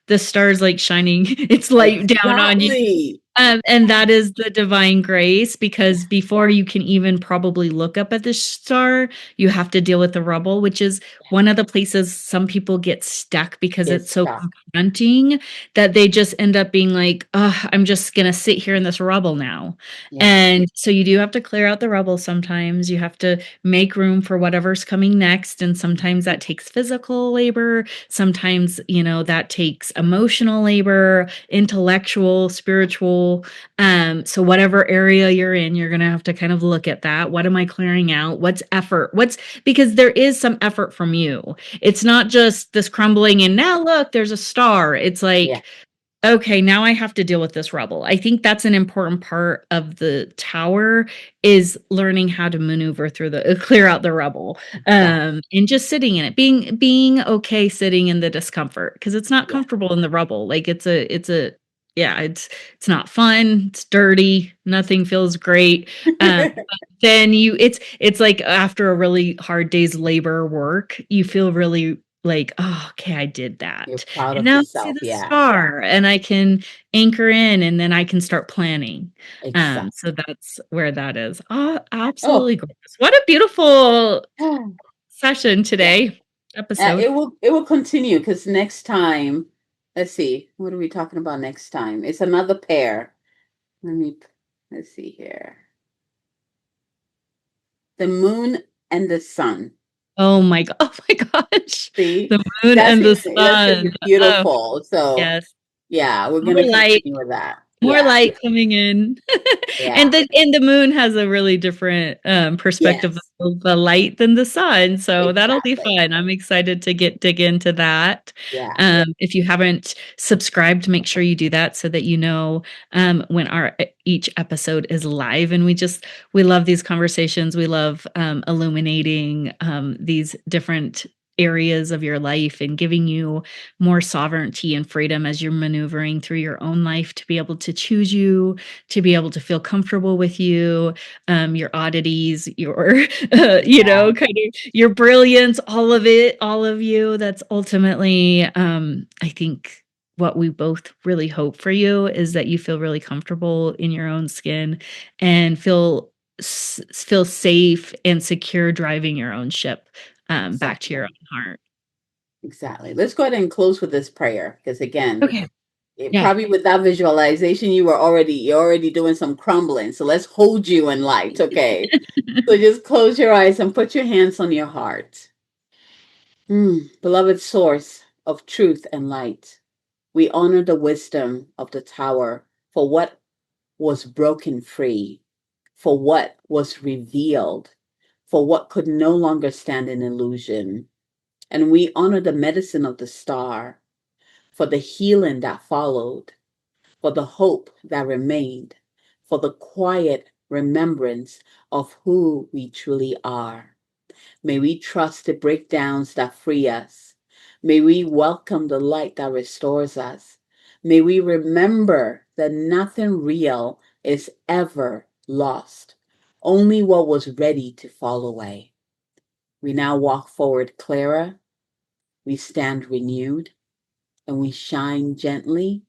the star's like shining its light down on you. exactly. And that is the divine grace because before you can even probably look up at the star, you have to deal with the rubble, which is one of the places some people get stuck because Get it's so stuck. confronting that they just end up being like, oh, I'm just going to sit here in this rubble now. Yeah. And so you do have to clear out the rubble sometimes. You have to make room for whatever's coming next. And sometimes that takes physical labor. Sometimes, that takes emotional labor, intellectual, spiritual. So whatever area you're in, you're gonna have to kind of look at that. What am I clearing out? What's effort? What's because there is some effort from you. It's not just this crumbling and now look, there's a star. It's Yeah. like okay, now I have to deal with this rubble. I think that's an important part of the tower is learning how to maneuver through the clear out the rubble, Exactly. and just sitting in it, being okay sitting in the discomfort because it's not Yeah. comfortable in the rubble. Like it's a yeah, it's not fun. It's dirty. Nothing feels great. But then it's like after a really hard day's labor work, you feel really like, oh, okay, I did You're that. proud And of now I see yourself. the Yeah. star and I can anchor in and then I can start planning. Exactly. So that's where that is. Oh, Oh. absolutely gorgeous. What a beautiful session Yeah. today, It episode. will continue because next time, let's see, what are we talking about next time? It's another pair. Let me let's see here. The moon and the sun. Oh my god. Oh my gosh. See, The moon and the that's gonna sun. be Oh, beautiful. So yes. yeah, we're More gonna light. continue with that. More Yeah, light coming in. yeah, And the moon has a really different perspective yes, of the light than the sun. So that'll be exactly. fun. I'm excited to get dig into that. Yeah, If you haven't subscribed, make sure you do that so that you know when our each episode is live. And we love these conversations. We love illuminating these different areas of your life and giving you more sovereignty and freedom as you're maneuvering through your own life to be able to choose you, to be able to feel comfortable with you, your oddities, your, yeah, kind of your brilliance, all of it, all of you. That's ultimately, I think, what we both really hope for you is that you feel really comfortable in your own skin and feel safe and secure driving your own ship back to your exactly, own heart. exactly. Let's go ahead and close with this prayer because again, Okay. Yeah. probably with that visualization, you're already doing some crumbling. So let's hold you in light, okay? So just close your eyes and put your hands on your heart. Beloved source of truth and light, we honor the wisdom of the tower for what was broken free, for what was revealed, for what could no longer stand in illusion. And we honor the medicine of the star for the healing that followed, for the hope that remained, for the quiet remembrance of who we truly are. May we trust the breakdowns that free us. May we welcome the light that restores us. May we remember that nothing real is ever lost, only what was ready to fall away. We now walk forward clearer, we stand renewed, and we shine gently,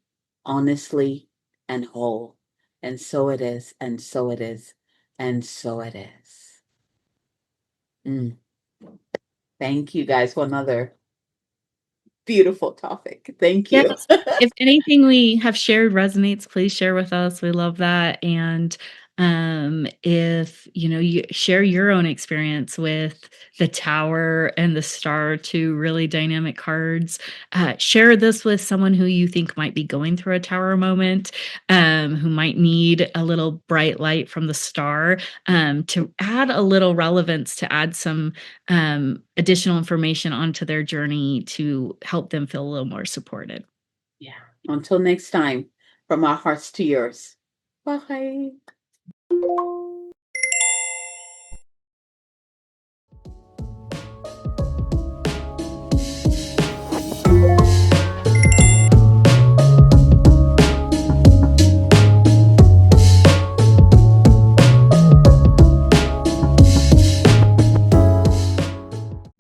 honestly, and whole. And so it is, and so it is, and so it is. Mm. Thank you guys for another beautiful topic. Thank you. Yes. If anything we have shared resonates, please share with us. We love that. And if you share your own experience with the Tower and the Star, two really dynamic cards, share this with someone who you think might be going through a Tower moment, who might need a little bright light from the Star, to add a little relevance, to add some additional information onto their journey to help them feel a little more supported. Yeah. Until next time, from our hearts to yours. Bye.